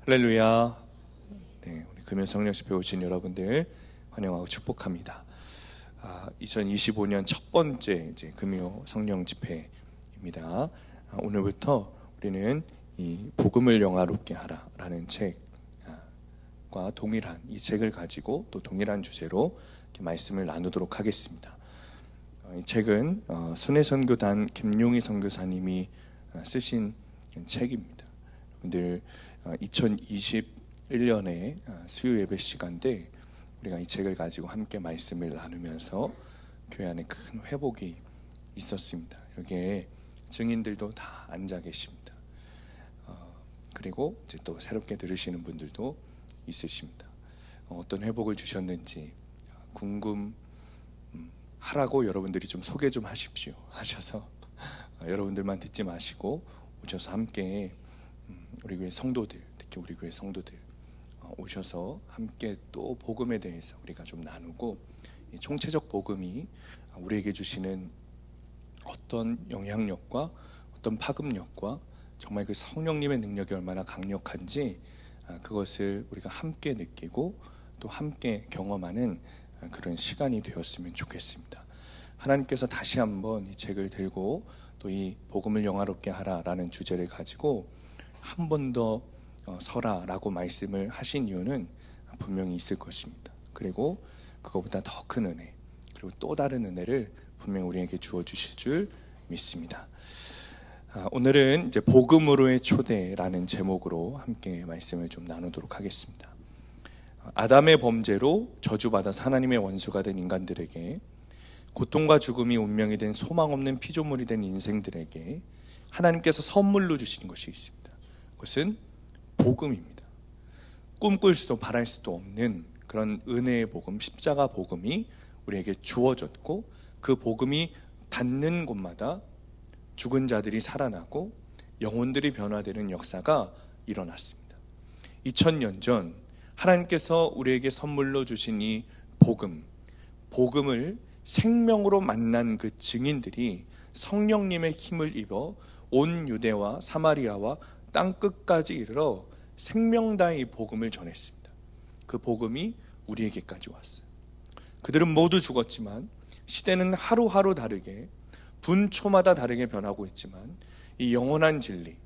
할렐루야. 네, 우리 금요 성령 집회 오신 여러분들 환영하고 축복합니다. 2025년 첫 번째 금요 성령 집회입니다. 오늘부터 우리는 이 복음을 영화롭게 하라라는 책과 동일한 이 책을 가지고 또 동일한 주제로 말씀을 나누도록 하겠습니다. 이 책은 순회선교단 김용희 선교사님이 쓰신 책입니다. 여러분들 2021년에 수요 예배 시간 때 우리가 이 책을 가지고 함께 말씀을 나누면서 교회 안에 큰 회복이 있었습니다. 여기에 증인들도 다 앉아 계십니다. 그리고 이제 또 새롭게 들으시는 분들도 있으십니다. 어떤 회복을 주셨는지 궁금하라고 여러분들이 좀 소개 좀 하십시오 하셔서 여러분들만 듣지 마시고 오셔서 함께 우리 교회 성도들, 특히 우리 교회 성도들 오셔서 함께 또 복음에 대해서 우리가 좀 나누고, 이 총체적 복음이 우리에게 주시는 어떤 영향력과 어떤 파급력과 정말 그 성령님의 능력이 얼마나 강력한지 그것을 우리가 함께 느끼고 또 함께 경험하는 그런 시간이 되었으면 좋겠습니다. 하나님께서 다시 한번 이 책을 들고 또 이 복음을 영화롭게 하라라는 주제를 가지고 한 번 더 서라라고 말씀을 하신 이유는 분명히 있을 것입니다. 그리고 그거보다 더 큰 은혜, 그리고 또 다른 은혜를 분명히 우리에게 주어주실 줄 믿습니다. 오늘은 이제 복음으로의 초대라는 제목으로 함께 말씀을 좀 나누도록 하겠습니다. 아담의 범죄로 저주받아 하나님의 원수가 된 인간들에게, 고통과 죽음이 운명이 된 소망 없는 피조물이 된 인생들에게 하나님께서 선물로 주시는 것이 있습니다. 그것은 복음입니다. 꿈꿀 수도 바랄 수도 없는 그런 은혜의 복음, 십자가 복음이 우리에게 주어졌고, 그 복음이 닿는 곳마다 죽은 자들이 살아나고 영혼들이 변화되는 역사가 일어났습니다. 2000년 전 하나님께서 우리에게 선물로 주신 이 복음을 생명으로 만난 그 증인들이 성령님의 힘을 입어 온 유대와 사마리아와 땅끝까지 이르러 생명 다해 이 복음을 전했습니다. 그 복음이 우리에게까지 왔어요. 그들은 모두 죽었지만 시대는 하루하루 다르게, 분초마다 다르게 변하고 있지만 이 영원한 진리,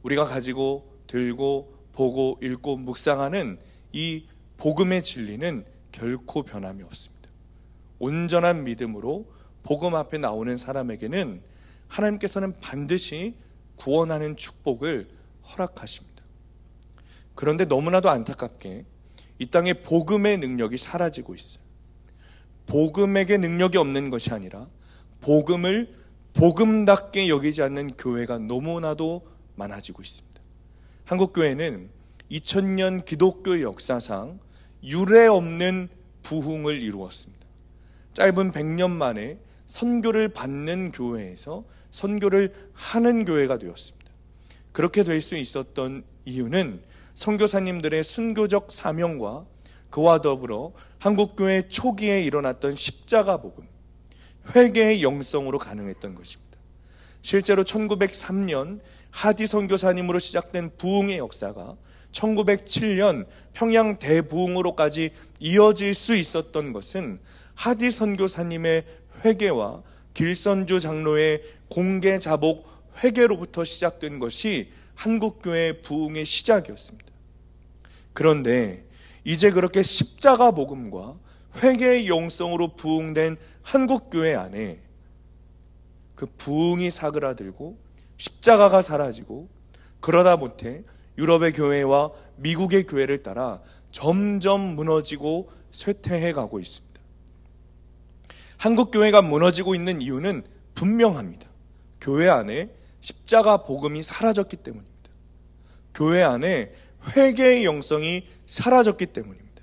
우리가 가지고 들고 보고 읽고 묵상하는 이 복음의 진리는 결코 변함이 없습니다. 온전한 믿음으로 복음 앞에 나오는 사람에게는 하나님께서는 반드시 구원하는 축복을 허락하십니다. 그런데 너무나도 안타깝게 이 땅에 복음의 능력이 사라지고 있어요. 복음에게 능력이 없는 것이 아니라 복음을 복음답게 여기지 않는 교회가 너무나도 많아지고 있습니다. 한국교회는 2000년 기독교 역사상 유례 없는 부흥을 이루었습니다. 짧은 100년 만에 선교를 받는 교회에서 선교를 하는 교회가 되었습니다. 그렇게 될 수 있었던 이유는 선교사님들의 순교적 사명과 그와 더불어 한국교회 초기에 일어났던 십자가 복음, 회개의 영성으로 가능했던 것입니다. 실제로 1903년 하디 선교사님으로 시작된 부흥의 역사가 1907년 평양 대부흥으로까지 이어질 수 있었던 것은 하디 선교사님의 회개와 길선주 장로의 공개 자복 회개로부터 시작된 것이 한국교회 부흥의 시작이었습니다. 그런데 이제 그렇게 십자가 복음과 회개의 영성으로 부흥된 한국교회 안에 그 부흥이 사그라들고 십자가가 사라지고, 그러다 못해 유럽의 교회와 미국의 교회를 따라 점점 무너지고 쇠퇴해 가고 있습니다. 한국교회가 무너지고 있는 이유는 분명합니다. 교회 안에 십자가 복음이 사라졌기 때문입니다. 교회 안에 회개의 영성이 사라졌기 때문입니다.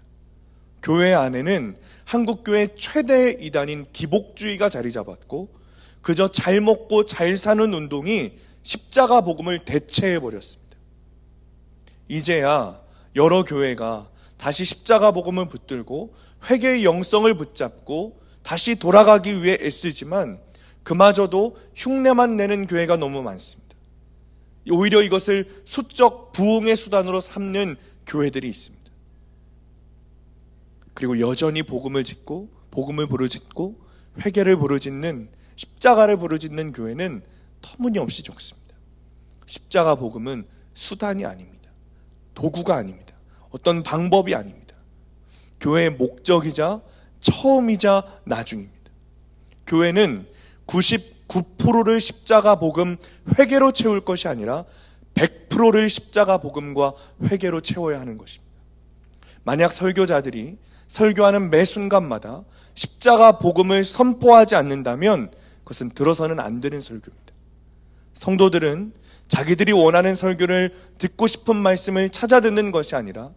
교회 안에는 한국교회 최대 이단인 기복주의가 자리 잡았고, 그저 잘 먹고 잘 사는 운동이 십자가 복음을 대체해버렸습니다. 이제야 여러 교회가 다시 십자가 복음을 붙들고 회개의 영성을 붙잡고 다시 돌아가기 위해 애쓰지만 그마저도 흉내만 내는 교회가 너무 많습니다. 오히려 이것을 수적 부흥의 수단으로 삼는 교회들이 있습니다. 그리고 여전히 복음을 부르짖고 회개를 부르짖는, 십자가를 부르짖는 교회는 터무니없이 적습니다. 십자가 복음은 수단이 아닙니다. 도구가 아닙니다. 어떤 방법이 아닙니다. 교회의 목적이자 처음이자 나중입니다. 교회는 99%를 십자가 복음 회개로 채울 것이 아니라 100%를 십자가 복음과 회개로 채워야 하는 것입니다. 만약 설교자들이 설교하는 매 순간마다 십자가 복음을 선포하지 않는다면 그것은 들어서는 안 되는 설교입니다. 성도들은 자기들이 원하는 설교를 듣고 싶은 말씀을 찾아 듣는 것이 아니라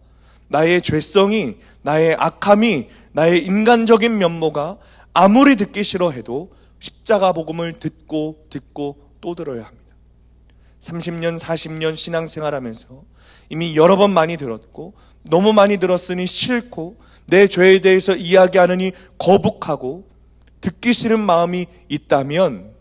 나의 죄성이, 나의 악함이, 나의 인간적인 면모가 아무리 듣기 싫어해도 십자가 복음을 듣고 또 들어야 합니다. 30년, 40년 신앙생활하면서 이미 여러 번 많이 들었고 너무 많이 들었으니 싫고 내 죄에 대해서 이야기하느니 거북하고 듣기 싫은 마음이 있다면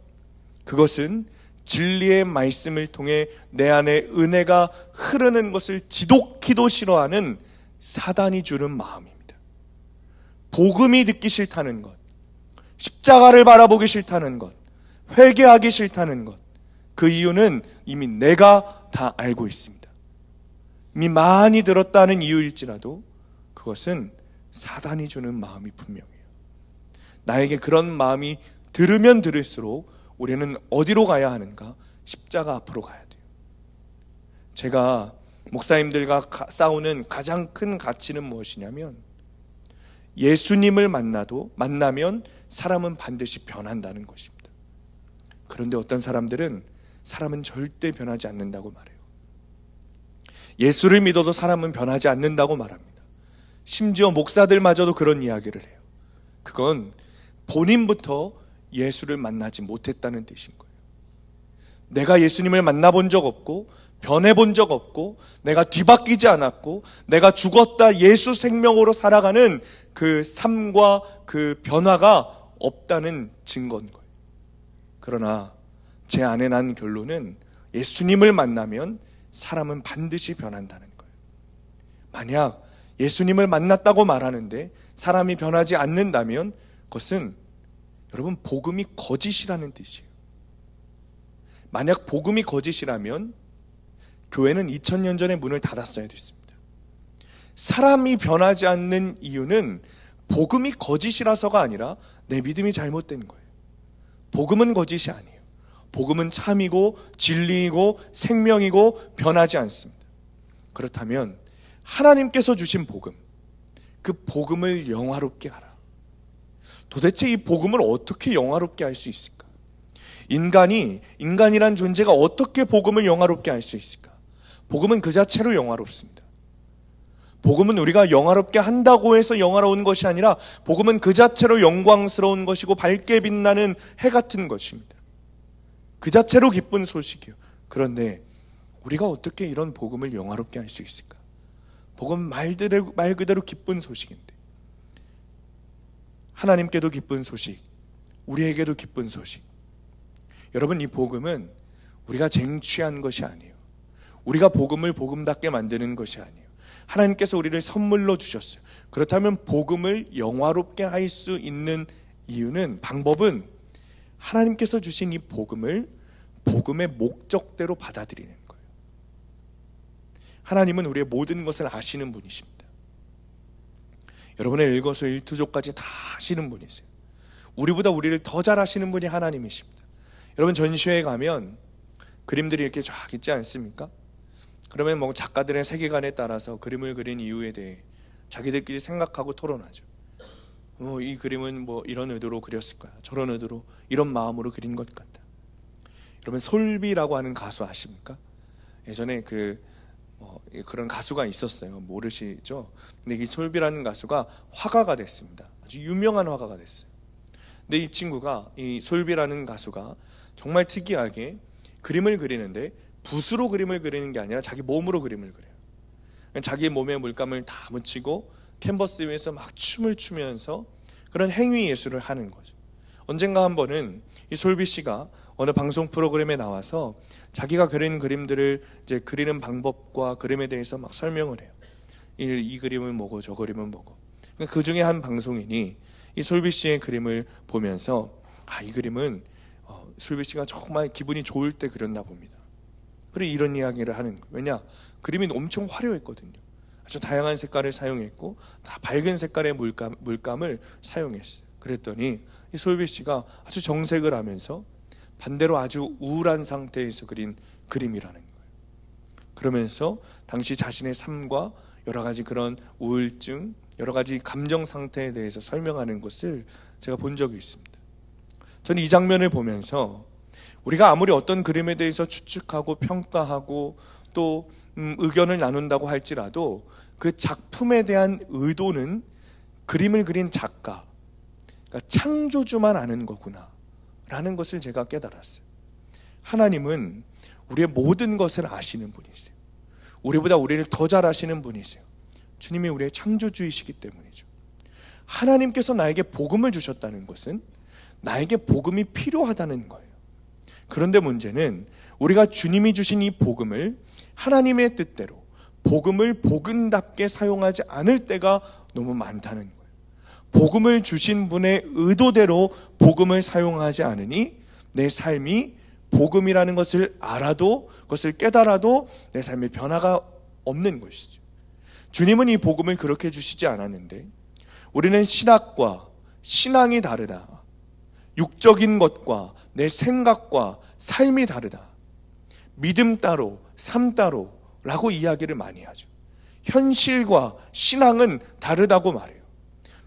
그것은 진리의 말씀을 통해 내 안에 은혜가 흐르는 것을 지독히도 싫어하는 사단이 주는 마음입니다. 복음이 듣기 싫다는 것, 십자가를 바라보기 싫다는 것, 회개하기 싫다는 것, 그 이유는 이미 내가 다 알고 있습니다. 이미 많이 들었다는 이유일지라도 그것은 사단이 주는 마음이 분명해요. 나에게 그런 마음이 들으면 들을수록 우리는 어디로 가야 하는가? 십자가 앞으로 가야 돼요. 제가 목사님들과 싸우는 가장 큰 가치는 무엇이냐면 예수님을 만나면 사람은 반드시 변한다는 것입니다. 그런데 어떤 사람들은 사람은 절대 변하지 않는다고 말해요. 예수를 믿어도 사람은 변하지 않는다고 말합니다. 심지어 목사들마저도 그런 이야기를 해요. 그건 본인부터 예수를 만나지 못했다는 뜻인 거예요. 내가 예수님을 만나본 적 없고 변해본 적 없고 내가 뒤바뀌지 않았고 내가 죽었다 예수 생명으로 살아가는 그 삶과 그 변화가 없다는 증거인 거예요. 그러나 제 안에 난 결론은 예수님을 만나면 사람은 반드시 변한다는 거예요. 만약 예수님을 만났다고 말하는데 사람이 변하지 않는다면 그것은 여러분 복음이 거짓이라는 뜻이에요. 만약 복음이 거짓이라면 교회는 2000년 전에 문을 닫았어야 됐습니다. 사람이 변하지 않는 이유는 복음이 거짓이라서가 아니라 내 믿음이 잘못된 거예요. 복음은 거짓이 아니에요. 복음은 참이고 진리이고 생명이고 변하지 않습니다. 그렇다면 하나님께서 주신 복음, 그 복음을 영화롭게 하라. 도대체 이 복음을 어떻게 영화롭게 할 수 있을까? 인간이란 존재가 어떻게 복음을 영화롭게 할 수 있을까? 복음은 그 자체로 영화롭습니다. 복음은 우리가 영화롭게 한다고 해서 영화로운 것이 아니라 복음은 그 자체로 영광스러운 것이고 밝게 빛나는 해 같은 것입니다. 그 자체로 기쁜 소식이에요. 그런데 우리가 어떻게 이런 복음을 영화롭게 할 수 있을까? 복음 말 그대로 기쁜 소식인데 하나님께도 기쁜 소식, 우리에게도 기쁜 소식. 여러분, 이 복음은 우리가 쟁취한 것이 아니에요. 우리가 복음을 복음답게 만드는 것이 아니에요. 하나님께서 우리를 선물로 주셨어요. 그렇다면 복음을 영화롭게 할 수 있는 방법은 하나님께서 주신 이 복음을 복음의 목적대로 받아들이는 거예요. 하나님은 우리의 모든 것을 아시는 분이십니다. 여러분의 일거수일투족까지 다 아시는 분이세요. 우리보다 우리를 더 잘 아시는 분이 하나님이십니다. 여러분, 전시회에 가면 그림들이 이렇게 쫙 있지 않습니까? 그러면 뭐 작가들의 세계관에 따라서 그림을 그린 이유에 대해 자기들끼리 생각하고 토론하죠. 이 그림은 뭐 이런 의도로 그렸을 거야, 저런 의도로, 이런 마음으로 그린 것 같다. 여러분, 솔비라고 하는 가수 아십니까? 예전에 그런 가수가 있었어요. 모르시죠? 근데 이 솔비라는 가수가 화가가 됐습니다. 아주 유명한 화가가 됐어요. 근데 이 친구가, 이 솔비라는 가수가 정말 특이하게 그림을 그리는데 붓으로 그림을 그리는 게 아니라 자기 몸으로 그림을 그려요. 자기 몸에 물감을 다 묻히고 캔버스 위에서 막 춤을 추면서 그런 행위 예술을 하는 거죠. 언젠가 한 번은 이 솔비 씨가 어느 방송 프로그램에 나와서 자기가 그린 그림들을 이제 그리는 방법과 그림에 대해서 막 설명을 해요. 이 그림은 뭐고 저 그림은 뭐고. 그 중에 한 방송인이 이 솔비 씨의 그림을 보면서 이 그림은 솔비 씨가 정말 기분이 좋을 때 그렸나 봅니다. 그리고 이런 이야기를 하는 거예요. 왜냐? 그림이 엄청 화려했거든요. 아주 다양한 색깔을 사용했고 다 밝은 색깔의 물감을 사용했어요. 그랬더니 이 솔비 씨가 아주 정색을 하면서 반대로 아주 우울한 상태에서 그린 그림이라는 거예요. 그러면서 당시 자신의 삶과 여러 가지 그런 우울증, 여러 가지 감정 상태에 대해서 설명하는 것을 제가 본 적이 있습니다. 저는 이 장면을 보면서 우리가 아무리 어떤 그림에 대해서 추측하고 평가하고 또 의견을 나눈다고 할지라도 그 작품에 대한 의도는 그림을 그린 작가, 그러니까 창조주만 아는 거구나 라는 것을 제가 깨달았어요. 하나님은 우리의 모든 것을 아시는 분이세요. 우리보다 우리를 더 잘 아시는 분이세요. 주님이 우리의 창조주이시기 때문이죠. 하나님께서 나에게 복음을 주셨다는 것은 나에게 복음이 필요하다는 거예요. 그런데 문제는 우리가 주님이 주신 이 복음을 하나님의 뜻대로 복음을 복음답게 사용하지 않을 때가 너무 많다는 거예요. 복음을 주신 분의 의도대로 복음을 사용하지 않으니 내 삶이 복음이라는 것을 알아도, 그것을 깨달아도 내 삶에 변화가 없는 것이죠. 주님은 이 복음을 그렇게 주시지 않았는데 우리는 신학과 신앙이 다르다, 육적인 것과 내 생각과 삶이 다르다, 믿음 따로 삶 따로 라고 이야기를 많이 하죠. 현실과 신앙은 다르다고 말해요.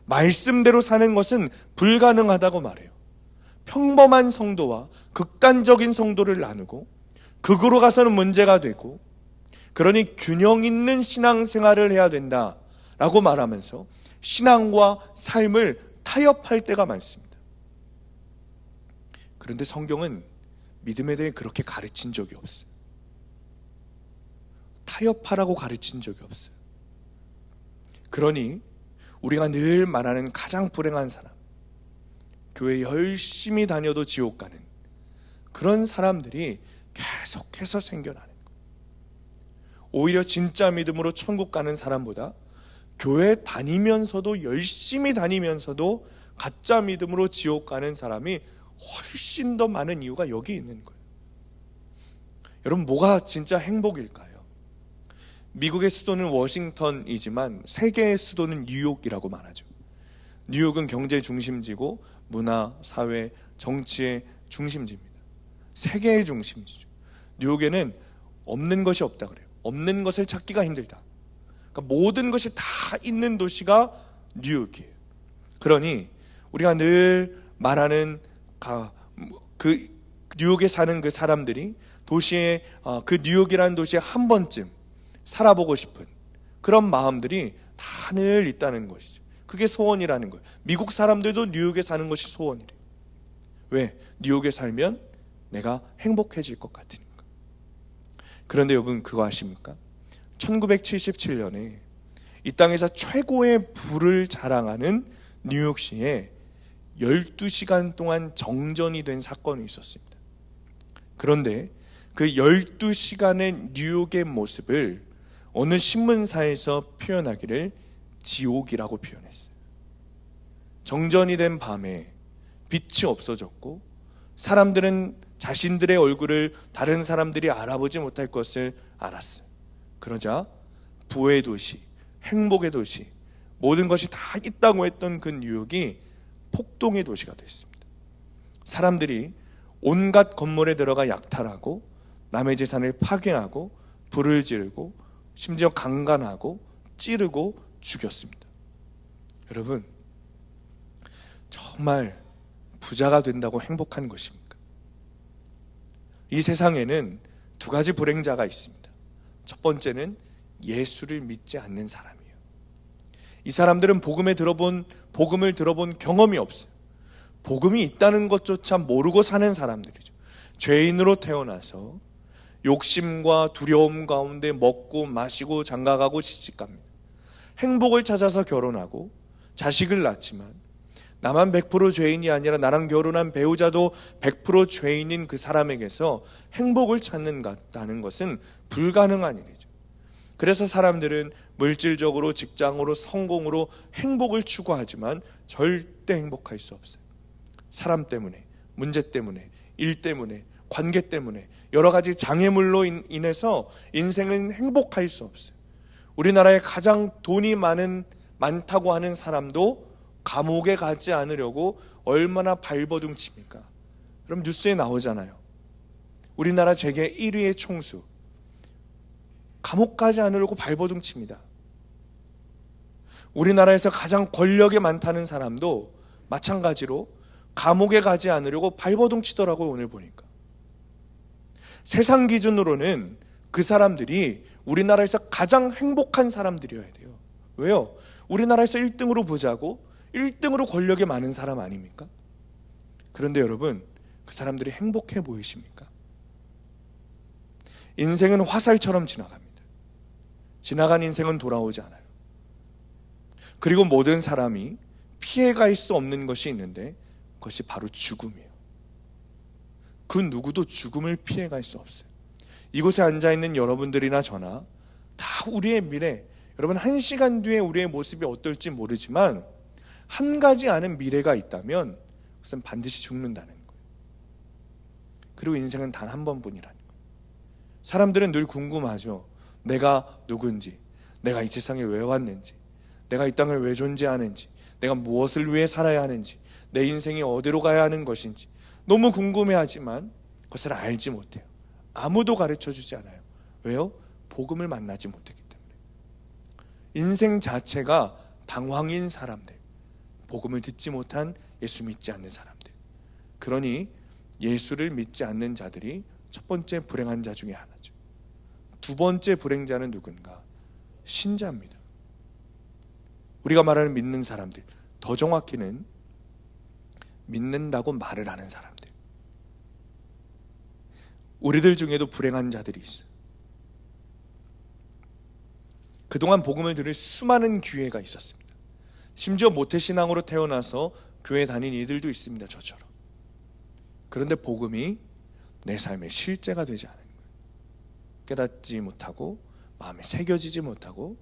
말씀대로 사는 것은 불가능하다고 말해요. 평범한 성도와 극단적인 성도를 나누고 극으로 가서는 문제가 되고, 그러니 균형 있는 신앙생활을 해야 된다라고 말하면서 신앙과 삶을 타협할 때가 많습니다. 그런데 성경은 믿음에 대해 그렇게 가르친 적이 없어요. 타협하라고 가르친 적이 없어요. 그러니 우리가 늘 말하는 가장 불행한 사람, 교회 열심히 다녀도 지옥 가는 그런 사람들이 계속해서 생겨나는 거예요. 오히려 진짜 믿음으로 천국 가는 사람보다 교회 다니면서도 열심히 다니면서도 가짜 믿음으로 지옥 가는 사람이 훨씬 더 많은 이유가 여기 있는 거예요. 여러분, 뭐가 진짜 행복일까요? 미국의 수도는 워싱턴이지만 세계의 수도는 뉴욕이라고 말하죠. 뉴욕은 경제 중심지고 문화, 사회, 정치의 중심지입니다. 세계의 중심지죠. 뉴욕에는 없는 것이 없다 그래요. 없는 것을 찾기가 힘들다. 그러니까 모든 것이 다 있는 도시가 뉴욕이에요. 그러니 우리가 늘 말하는 그 뉴욕에 사는 그 사람들이 도시에, 그 뉴욕이라는 도시에 한 번쯤 살아보고 싶은 그런 마음들이 다 늘 있다는 것이죠. 그게 소원이라는 거예요. 미국 사람들도 뉴욕에 사는 것이 소원이래요. 왜? 뉴욕에 살면 내가 행복해질 것 같으니까. 그런데 여러분, 그거 아십니까? 1977년에 이 땅에서 최고의 부를 자랑하는 뉴욕시에 12시간 동안 정전이 된 사건이 있었습니다. 그런데 그 12시간의 뉴욕의 모습을 어느 신문사에서 표현하기를 지옥이라고 표현했어요. 정전이 된 밤에 빛이 없어졌고 사람들은 자신들의 얼굴을 다른 사람들이 알아보지 못할 것을 알았어요. 그러자 부의 도시, 행복의 도시, 모든 것이 다 있다고 했던 그 뉴욕이 폭동의 도시가 됐습니다. 사람들이 온갖 건물에 들어가 약탈하고 남의 재산을 파괴하고 불을 지르고 심지어 강간하고 찌르고 죽였습니다. 여러분, 정말 부자가 된다고 행복한 것입니까? 이 세상에는 두 가지 불행자가 있습니다. 첫 번째는 예수를 믿지 않는 사람이에요. 이 사람들은 복음을 들어본 경험이 없어요. 복음이 있다는 것조차 모르고 사는 사람들이죠. 죄인으로 태어나서 욕심과 두려움 가운데 먹고 마시고 장가가고 시집갑니다. 행복을 찾아서 결혼하고 자식을 낳지만 나만 100% 죄인이 아니라 나랑 결혼한 배우자도 100% 죄인인 그 사람에게서 행복을 찾는다는 것은 불가능한 일이죠. 그래서 사람들은 물질적으로, 직장으로, 성공으로 행복을 추구하지만 절대 행복할 수 없어요. 사람 때문에, 문제 때문에, 일 때문에, 관계 때문에, 여러 가지 장애물로 인해서 인생은 행복할 수 없어요. 우리나라에 가장 돈이 많다고 하는 사람도 감옥에 가지 않으려고 얼마나 발버둥 칩니까? 그럼 뉴스에 나오잖아요. 우리나라 재계 1위의 총수, 감옥 가지 않으려고 발버둥 칩니다. 우리나라에서 가장 권력이 많다는 사람도 마찬가지로 감옥에 가지 않으려고 발버둥 치더라고요. 오늘 보니까 세상 기준으로는 그 사람들이 우리나라에서 가장 행복한 사람들이어야 돼요. 왜요? 우리나라에서 1등으로 보자고 1등으로 권력이 많은 사람 아닙니까? 그런데 여러분, 그 사람들이 행복해 보이십니까? 인생은 화살처럼 지나갑니다. 지나간 인생은 돌아오지 않아요. 그리고 모든 사람이 피해갈 수 없는 것이 있는데 그것이 바로 죽음이에요. 그 누구도 죽음을 피해갈 수 없어요. 이곳에 앉아있는 여러분들이나 저나 다 우리의 미래, 여러분 1시간 뒤에 우리의 모습이 어떨지 모르지만 한 가지 아는 미래가 있다면 그것은 반드시 죽는다는 거예요. 그리고 인생은 단 한 번뿐이라는 거예요. 사람들은 늘 궁금하죠. 내가 누군지, 내가 이 세상에 왜 왔는지, 내가 이 땅에 왜 존재하는지, 내가 무엇을 위해 살아야 하는지, 내 인생이 어디로 가야 하는 것인지 너무 궁금해하지만 그것을 알지 못해요. 아무도 가르쳐주지 않아요. 왜요? 복음을 만나지 못했기 때문에. 인생 자체가 방황인 사람들, 복음을 듣지 못한 예수 믿지 않는 사람들. 그러니 예수를 믿지 않는 자들이 첫 번째 불행한 자 중에 하나죠. 두 번째 불행자는 누군가? 신자입니다. 우리가 말하는 믿는 사람들, 더 정확히는 믿는다고 말을 하는 사람들. 우리들 중에도 불행한 자들이 있어요. 그동안 복음을 들을 수많은 기회가 있었습니다. 심지어 모태신앙으로 태어나서 교회 다닌 이들도 있습니다. 저처럼. 그런데 복음이 내 삶의 실제가 되지 않은 거예요. 깨닫지 못하고 마음에 새겨지지 못하고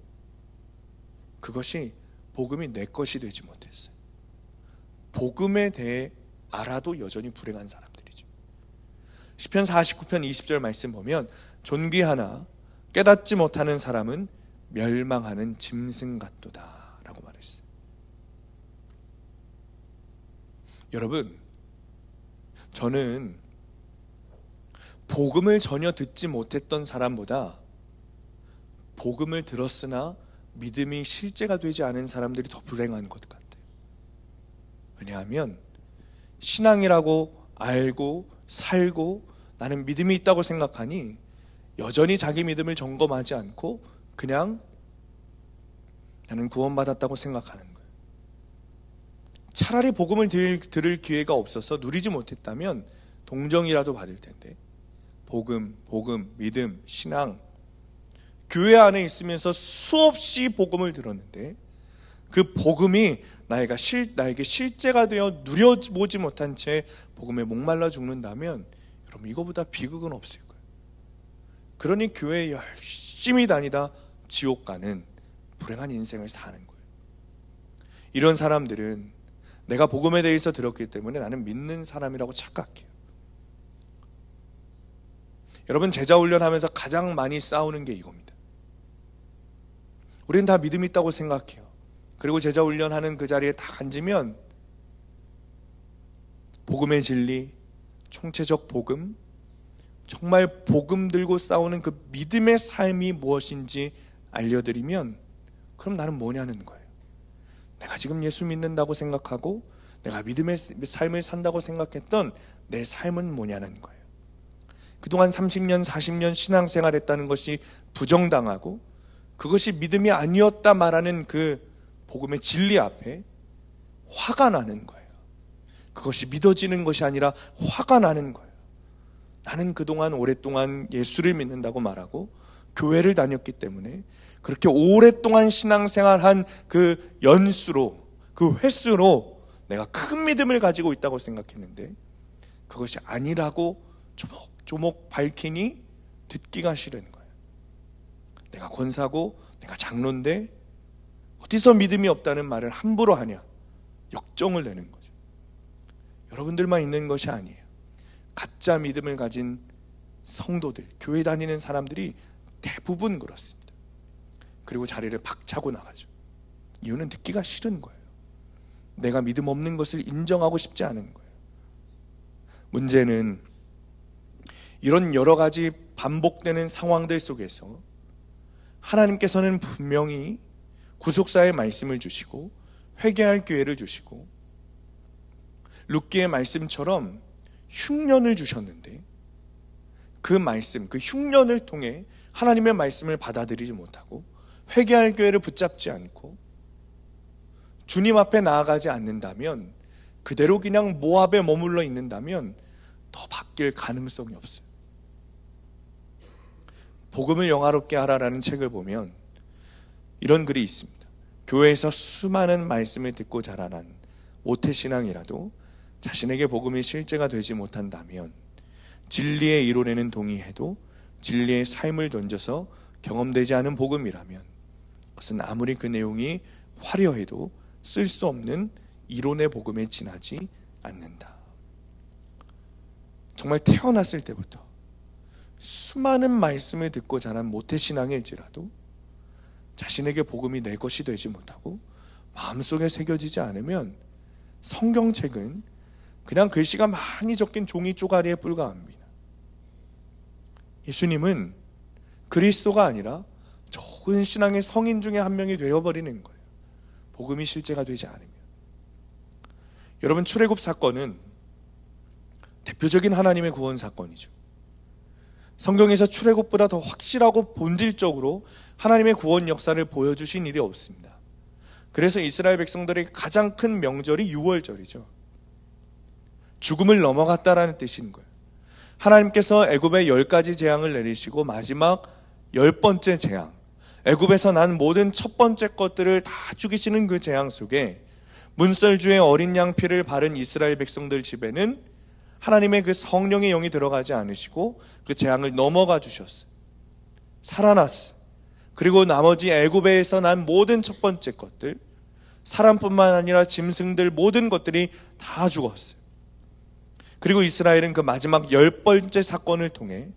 그것이 복음이 내 것이 되지 못했어요. 복음에 대해 알아도 여전히 불행한 사람들이죠. 시편 49편 20절 말씀 보면 존귀하나 깨닫지 못하는 사람은 멸망하는 짐승 같도다 라고 말했어요. 여러분, 저는 복음을 전혀 듣지 못했던 사람보다 복음을 들었으나 믿음이 실제가 되지 않은 사람들이 더 불행한 것 같아요. 왜냐하면 신앙이라고 알고 살고 나는 믿음이 있다고 생각하니 여전히 자기 믿음을 점검하지 않고 그냥 나는 구원받았다고 생각하는 거예요. 차라리 복음을 들을 기회가 없어서 누리지 못했다면 동정이라도 받을 텐데 복음, 믿음, 신앙 교회 안에 있으면서 수없이 복음을 들었는데 그 복음이 나에게 실제가 되어 누려보지 못한 채 복음에 목말라 죽는다면 여러분 이거보다 비극은 없을 거예요. 그러니 교회에 열심히 다니다 지옥 가는 불행한 인생을 사는 거예요. 이런 사람들은 내가 복음에 대해서 들었기 때문에 나는 믿는 사람이라고 착각해요. 여러분 제자 훈련하면서 가장 많이 싸우는 게 이겁니다. 우리는 다 믿음이 있다고 생각해요. 그리고 제자 훈련하는 그 자리에 딱 앉으면 복음의 진리, 총체적 복음, 정말 복음 들고 싸우는 그 믿음의 삶이 무엇인지 알려드리면 그럼 나는 뭐냐는 거예요. 내가 지금 예수 믿는다고 생각하고 내가 믿음의 삶을 산다고 생각했던 내 삶은 뭐냐는 거예요. 그동안 30년, 40년 신앙생활했다는 것이 부정당하고 그것이 믿음이 아니었다 말하는 그 복음의 진리 앞에 화가 나는 거예요. 그것이 믿어지는 것이 아니라 화가 나는 거예요. 나는 그동안 오랫동안 예수를 믿는다고 말하고 교회를 다녔기 때문에 그렇게 오랫동안 신앙생활한 그 연수로 그 횟수로 내가 큰 믿음을 가지고 있다고 생각했는데 그것이 아니라고 조목조목 밝히니 듣기가 싫은 거예요. 내가 권사고 내가 장로인데 어디서 믿음이 없다는 말을 함부로 하냐, 역정을 내는 거죠. 여러분들만 있는 것이 아니에요. 가짜 믿음을 가진 성도들, 교회 다니는 사람들이 대부분 그렇습니다. 그리고 자리를 박차고 나가죠. 이유는 듣기가 싫은 거예요. 내가 믿음 없는 것을 인정하고 싶지 않은 거예요. 문제는 이런 여러 가지 반복되는 상황들 속에서 하나님께서는 분명히 구속사의 말씀을 주시고 회개할 기회를 주시고 룻기의 말씀처럼 흉년을 주셨는데 그 말씀, 그 흉년을 통해 하나님의 말씀을 받아들이지 못하고 회개할 기회를 붙잡지 않고 주님 앞에 나아가지 않는다면, 그대로 그냥 모압에 머물러 있는다면 더 바뀔 가능성이 없어요. 복음을 영화롭게 하라라는 책을 보면 이런 글이 있습니다. 교회에서 수많은 말씀을 듣고 자라난 모태신앙이라도 자신에게 복음이 실제가 되지 못한다면 진리의 이론에는 동의해도 진리의 삶을 던져서 경험되지 않은 복음이라면 그것은 아무리 그 내용이 화려해도 쓸 수 없는 이론의 복음에 지나지 않는다. 정말 태어났을 때부터 수많은 말씀을 듣고 자란 모태신앙일지라도 자신에게 복음이 내 것이 되지 못하고 마음속에 새겨지지 않으면 성경책은 그냥 글씨가 많이 적힌 종이 쪼가리에 불과합니다. 예수님은 그리스도가 아니라 적은 신앙의 성인 중에 한 명이 되어버리는 거예요. 복음이 실제가 되지 않으면. 여러분, 출애굽 사건은 대표적인 하나님의 구원 사건이죠. 성경에서 출애굽보다 더 확실하고 본질적으로 하나님의 구원 역사를 보여주신 일이 없습니다. 그래서 이스라엘 백성들의 가장 큰 명절이 유월절이죠. 죽음을 넘어갔다라는 뜻인 거예요. 하나님께서 애굽에 10가지 재앙을 내리시고 마지막 10번째 재앙, 애굽에서 난 모든 첫 번째 것들을 다 죽이시는 그 재앙 속에 문설주의 어린 양 피를 바른 이스라엘 백성들 집에는 하나님의 그 성령의 영이 들어가지 않으시고 그 재앙을 넘어가 주셨어요. 살아났어요. 그리고 나머지 애굽에서 난 모든 첫 번째 것들, 사람뿐만 아니라 짐승들 모든 것들이 다 죽었어요. 그리고 이스라엘은 그 마지막 10번째 사건을 통해,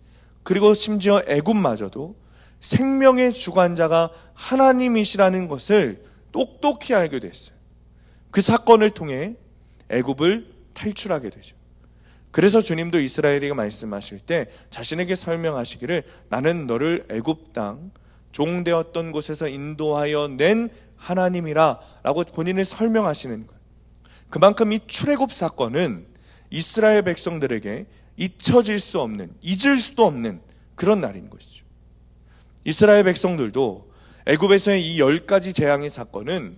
그리고 심지어 애굽마저도 생명의 주관자가 하나님이시라는 것을 똑똑히 알게 됐어요. 그 사건을 통해 애굽을 탈출하게 되죠. 그래서 주님도 이스라엘에게 말씀하실 때 자신에게 설명하시기를 나는 너를 애굽 땅 종되었던 곳에서 인도하여 낸 하나님이라 라고 본인을 설명하시는 거예요. 그만큼 이 출애굽 사건은 이스라엘 백성들에게 잊혀질 수 없는, 잊을 수도 없는 그런 날인 것이죠. 이스라엘 백성들도 애굽에서의 이 10가지 재앙의 사건은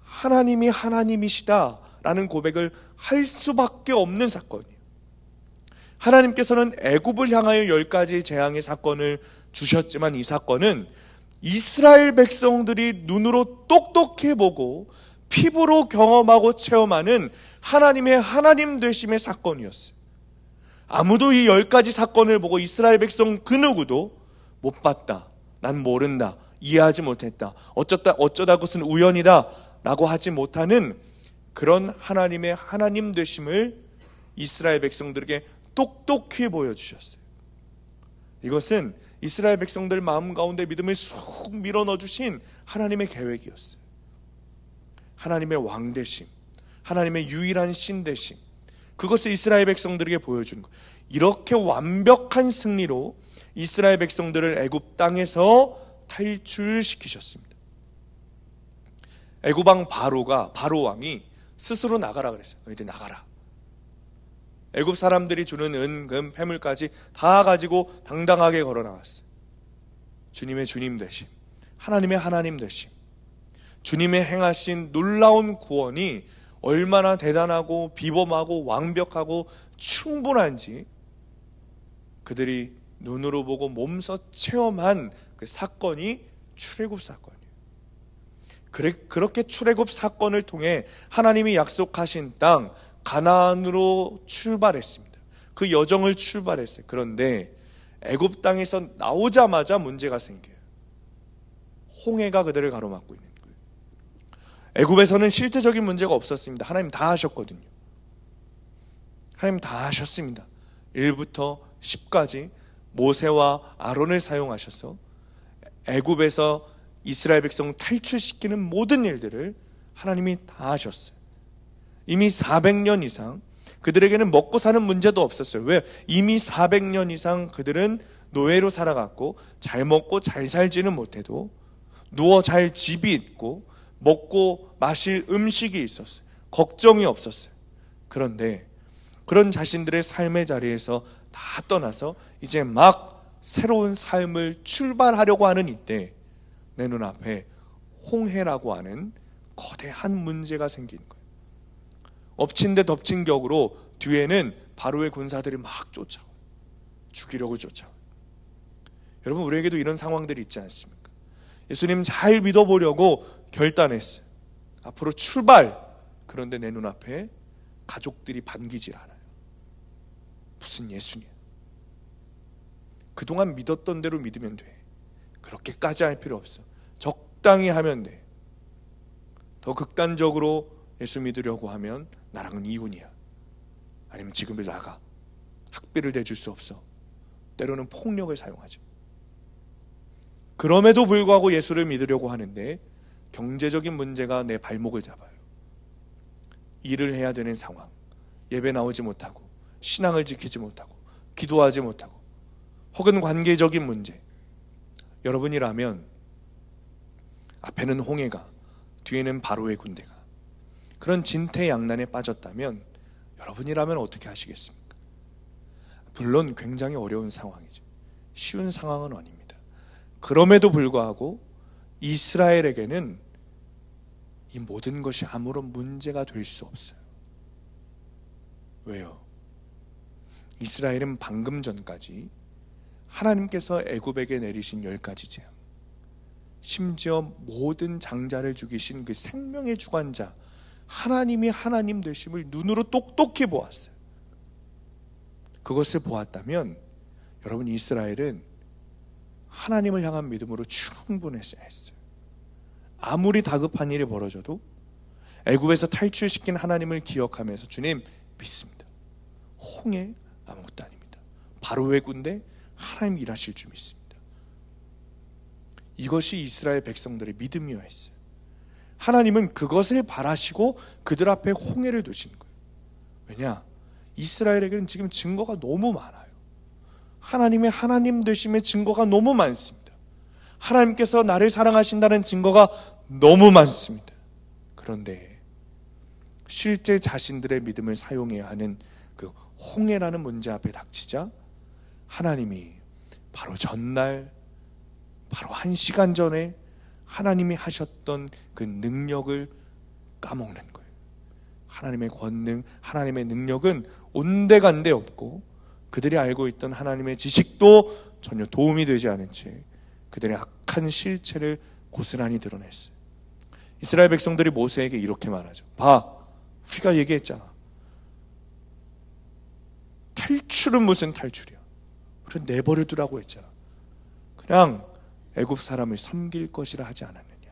하나님이 하나님이시다라는 고백을 할 수밖에 없는 사건이에요. 하나님께서는 애굽을 향하여 10가지 재앙의 사건을 주셨지만 이 사건은 이스라엘 백성들이 눈으로 똑똑히 보고 피부로 경험하고 체험하는 하나님의 하나님 되심의 사건이었어요. 아무도 이 10가지 사건을 보고 이스라엘 백성 그 누구도 못 봤다, 난 모른다, 이해하지 못했다, 어쩌다 그것은 우연이다 라고 하지 못하는 그런 하나님의 하나님 되심을 이스라엘 백성들에게 똑똑히 보여주셨어요. 이것은 이스라엘 백성들 마음 가운데 믿음을 쑥 밀어넣어주신 하나님의 계획이었어요. 하나님의 왕 되심, 하나님의 유일한 신 되심, 그것을 이스라엘 백성들에게 보여주는 거예요. 이렇게 완벽한 승리로 이스라엘 백성들을 애굽 땅에서 탈출시키셨습니다. 애굽 왕 바로 왕이 스스로 나가라 그랬어요. 너희들 나가라. 애굽 사람들이 주는 은, 금, 폐물까지 다 가지고 당당하게 걸어 나갔어요. 주님의 주님 되심, 하나님의 하나님 되심, 주님의 행하신 놀라운 구원이 얼마나 대단하고 비범하고 완벽하고 충분한지 그들이 눈으로 보고 몸소 체험한 그 사건이 출애굽 사건이에요. 그렇게 출애굽 사건을 통해 하나님이 약속하신 땅 가나안으로 출발했습니다. 그 여정을 출발했어요. 그런데 애굽 땅에서 나오자마자 문제가 생겨요. 홍해가 그들을 가로막고 있는 거예요. 애굽에서는 실제적인 문제가 없었습니다. 하나님 다 하셨거든요. 하나님 다 하셨습니다. 1부터 10까지 모세와 아론을 사용하셔서 애굽에서 이스라엘 백성 탈출시키는 모든 일들을 하나님이 다 하셨어요. 이미 400년 이상 그들에게는 먹고 사는 문제도 없었어요. 왜? 이미 400년 이상 그들은 노예로 살아갔고 잘 먹고 잘 살지는 못해도 누워 잘 집이 있고 먹고 마실 음식이 있었어요. 걱정이 없었어요. 그런데 그런 자신들의 삶의 자리에서 다 떠나서 이제 막 새로운 삶을 출발하려고 하는 이때 내 눈앞에 홍해라고 하는 거대한 문제가 생긴 거예요. 엎친 데 덮친 격으로 뒤에는 바로의 군사들이 막 쫓아와요. 죽이려고 쫓아와요. 여러분, 우리에게도 이런 상황들이 있지 않습니까? 예수님 잘 믿어보려고 결단했어요. 앞으로 출발! 그런데 내 눈앞에 가족들이 반기질 않아요. 무슨 예수냐? 그동안 믿었던 대로 믿으면 돼. 그렇게까지 할 필요 없어. 적당히 하면 돼. 더 극단적으로 예수 믿으려고 하면 나랑은 이혼이야. 아니면 지금을 나가. 학비를 대줄 수 없어. 때로는 폭력을 사용하죠. 그럼에도 불구하고 예수를 믿으려고 하는데 경제적인 문제가 내 발목을 잡아요. 일을 해야 되는 상황, 예배 나오지 못하고 신앙을 지키지 못하고 기도하지 못하고 혹은 관계적인 문제. 여러분이라면 앞에는 홍해가 뒤에는 바로의 군대가 그런 진퇴양난에 빠졌다면 여러분이라면 어떻게 하시겠습니까? 물론 굉장히 어려운 상황이죠. 쉬운 상황은 아닙니다. 그럼에도 불구하고 이스라엘에게는 이 모든 것이 아무런 문제가 될 수 없어요. 왜요? 이스라엘은 방금 전까지 하나님께서 애굽에게 내리신 10가지 재앙, 심지어 모든 장자를 죽이신 그 생명의 주관자 하나님이 하나님 되심을 눈으로 똑똑히 보았어요. 그것을 보았다면 여러분, 이스라엘은 하나님을 향한 믿음으로 충분했어요. 아무리 다급한 일이 벌어져도 애굽에서 탈출시킨 하나님을 기억하면서 주님 믿습니다. 홍해 아무것도 아닙니다. 바로의 군대 하나님 일하실 줄 믿습니다. 이것이 이스라엘 백성들의 믿음이었어요. 하나님은 그것을 바라시고 그들 앞에 홍해를 두신 거예요. 왜냐? 이스라엘에게는 지금 증거가 너무 많아요. 하나님의 하나님 되심의 증거가 너무 많습니다. 하나님께서 나를 사랑하신다는 증거가 너무 많습니다. 그런데 실제 자신들의 믿음을 사용해야 하는 그 홍해라는 문제 앞에 닥치자 하나님이 바로 전날, 바로 1시간 전에 하나님이 하셨던 그 능력을 까먹는 거예요. 하나님의 권능, 하나님의 능력은 온데간데 없고 그들이 알고 있던 하나님의 지식도 전혀 도움이 되지 않은 채 그들의 악한 실체를 고스란히 드러냈어요. 이스라엘 백성들이 모세에게 이렇게 말하죠. 봐, 우리가 얘기했잖아. 탈출은 무슨 탈출이야. 우리는 내버려 두라고 했잖아. 그냥 애굽 사람을 섬길 것이라 하지 않았느냐.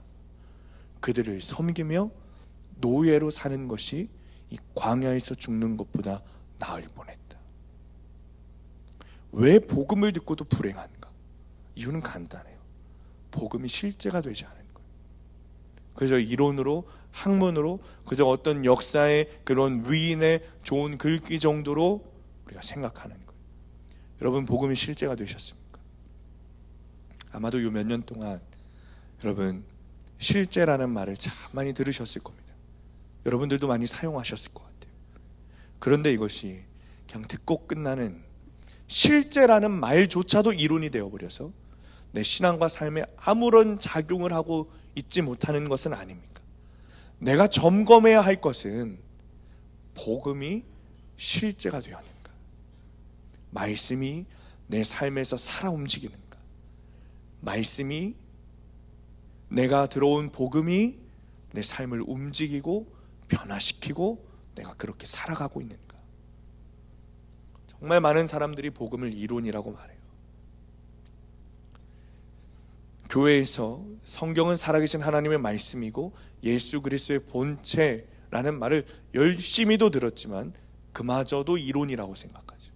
그들을 섬기며 노예로 사는 것이 이 광야에서 죽는 것보다 나을 뻔했다. 왜 복음을 듣고도 불행한가? 이유는 간단해요. 복음이 실제가 되지 않은 거예요. 그저 이론으로, 학문으로, 그저 어떤 역사의 그런 위인의 좋은 글귀 정도로 우리가 생각하는 거예요. 여러분, 복음이 실제가 되셨습니까? 아마도 요 몇 년 동안 여러분 실제라는 말을 참 많이 들으셨을 겁니다. 여러분들도 많이 사용하셨을 것 같아요. 그런데 이것이 그냥 듣고 끝나는 실제라는 말조차도 이론이 되어버려서 내 신앙과 삶에 아무런 작용을 하고 있지 못하는 것은 아닙니까? 내가 점검해야 할 것은 복음이 실제가 되었는가? 말씀이 내 삶에서 살아 움직이는가? 말씀이, 내가 들어온 복음이 내 삶을 움직이고 변화시키고 내가 그렇게 살아가고 있는가? 정말 많은 사람들이 복음을 이론이라고 말해요. 교회에서 성경은 살아계신 하나님의 말씀이고 예수 그리스도의 본체라는 말을 열심히도 들었지만 그마저도 이론이라고 생각하죠.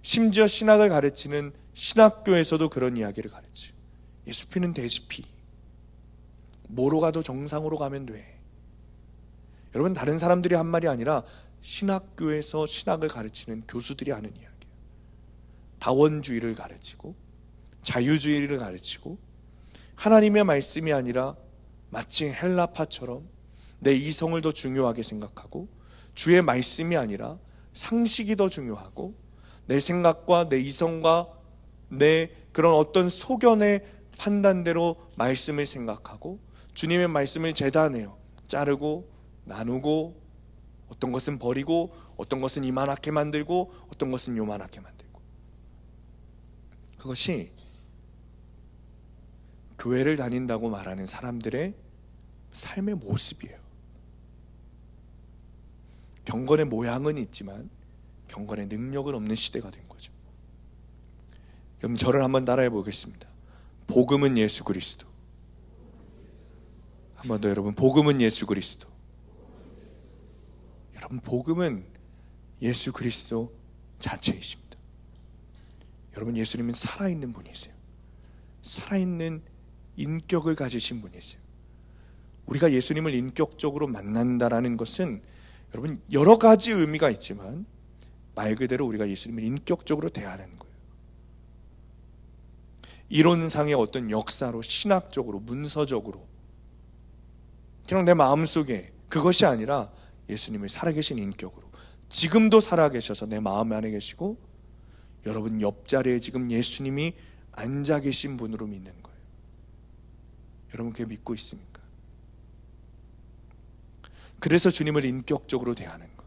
심지어 신학을 가르치는 신학교에서도 그런 이야기를 가르치죠. 예수 피는 돼지 피. 뭐로 가도 정상으로 가면 돼. 여러분, 다른 사람들이 한 말이 아니라 신학교에서 신학을 가르치는 교수들이 하는 이야기예요. 다원주의를 가르치고 자유주의를 가르치고 하나님의 말씀이 아니라 마치 헬라파처럼 내 이성을 더 중요하게 생각하고 주의 말씀이 아니라 상식이 더 중요하고 내 생각과 내 이성과 내 그런 어떤 소견의 판단대로 말씀을 생각하고 주님의 말씀을 재단해요. 자르고 나누고 어떤 것은 버리고 어떤 것은 이만하게 만들고 어떤 것은 요만하게 만들고, 그것이 교회를 다닌다고 말하는 사람들의 삶의 모습이에요. 경건의 모양은 있지만 경건의 능력은 없는 시대가 된 거죠. 그럼 저를 한번 따라해 보겠습니다. 복음은 예수 그리스도. 한 번 더 여러분, 복음은 예수 그리스도. 여러분, 복음은 예수 그리스도 자체이십니다. 여러분, 예수님은 살아있는 분이세요. 살아있는 인격을 가지신 분이세요. 우리가 예수님을 인격적으로 만난다라는 것은 여러분 여러 가지 의미가 있지만 말 그대로 우리가 예수님을 인격적으로 대하는 거예요. 이론상의 어떤 역사로, 신학적으로, 문서적으로 그냥 내 마음속에 그것이 아니라 예수님을 살아계신 인격으로 지금도 살아계셔서 내 마음 안에 계시고 여러분 옆자리에 지금 예수님이 앉아 계신 분으로 믿는 거예요. 여러분 그게 믿고 있습니까? 그래서 주님을 인격적으로 대하는 것.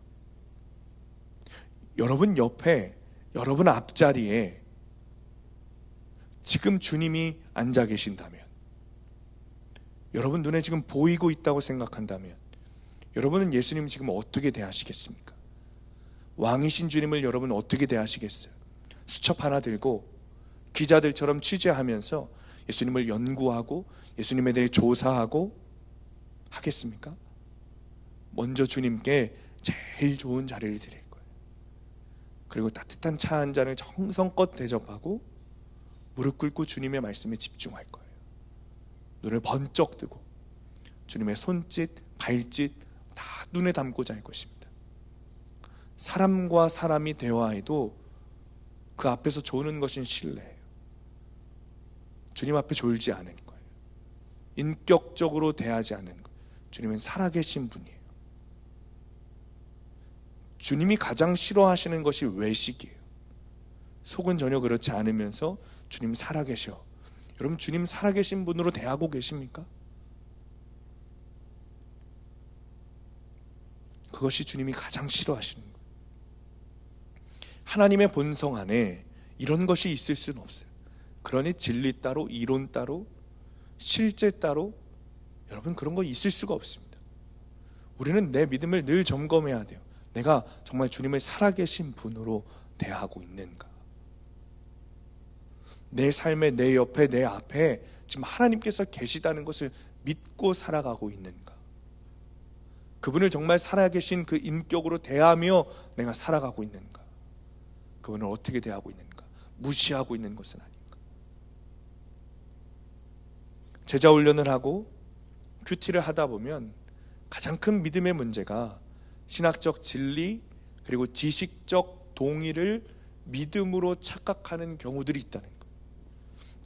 여러분 옆에, 여러분 앞자리에 지금 주님이 앉아 계신다면, 여러분 눈에 지금 보이고 있다고 생각한다면 여러분은 예수님 지금 어떻게 대하시겠습니까? 왕이신 주님을 여러분 어떻게 대하시겠어요? 수첩 하나 들고 기자들처럼 취재하면서 예수님을 연구하고 예수님에 대해 조사하고 하겠습니까? 먼저 주님께 제일 좋은 자리를 드릴 거예요. 그리고 따뜻한 차 한 잔을 정성껏 대접하고 무릎 꿇고 주님의 말씀에 집중할 거예요. 눈을 번쩍 뜨고 주님의 손짓, 발짓 다 눈에 담고자 할 것입니다. 사람과 사람이 대화해도 그 앞에서 조는 것은 신뢰예요. 주님 앞에 졸지 않은 거예요. 인격적으로 대하지 않은 거예요. 주님은 살아계신 분이에요. 주님이 가장 싫어하시는 것이 외식이에요. 속은 전혀 그렇지 않으면서 주님 살아계셔. 여러분 주님 살아계신 분으로 대하고 계십니까? 그것이 주님이 가장 싫어하시는 거예요. 하나님의 본성 안에 이런 것이 있을 수는 없어요. 그러니 진리 따로, 이론 따로, 실제 따로 여러분 그런 거 있을 수가 없습니다. 우리는 내 믿음을 늘 점검해야 돼요. 내가 정말 주님을 살아계신 분으로 대하고 있는가? 내 삶에, 내 옆에, 내 앞에 지금 하나님께서 계시다는 것을 믿고 살아가고 있는가? 그분을 정말 살아계신 그 인격으로 대하며 내가 살아가고 있는가? 그분을 어떻게 대하고 있는가? 무시하고 있는 것은 아닌가? 제자 훈련을 하고 큐티를 하다 보면 가장 큰 믿음의 문제가 신학적 진리 그리고 지식적 동의를 믿음으로 착각하는 경우들이 있다는 거예요.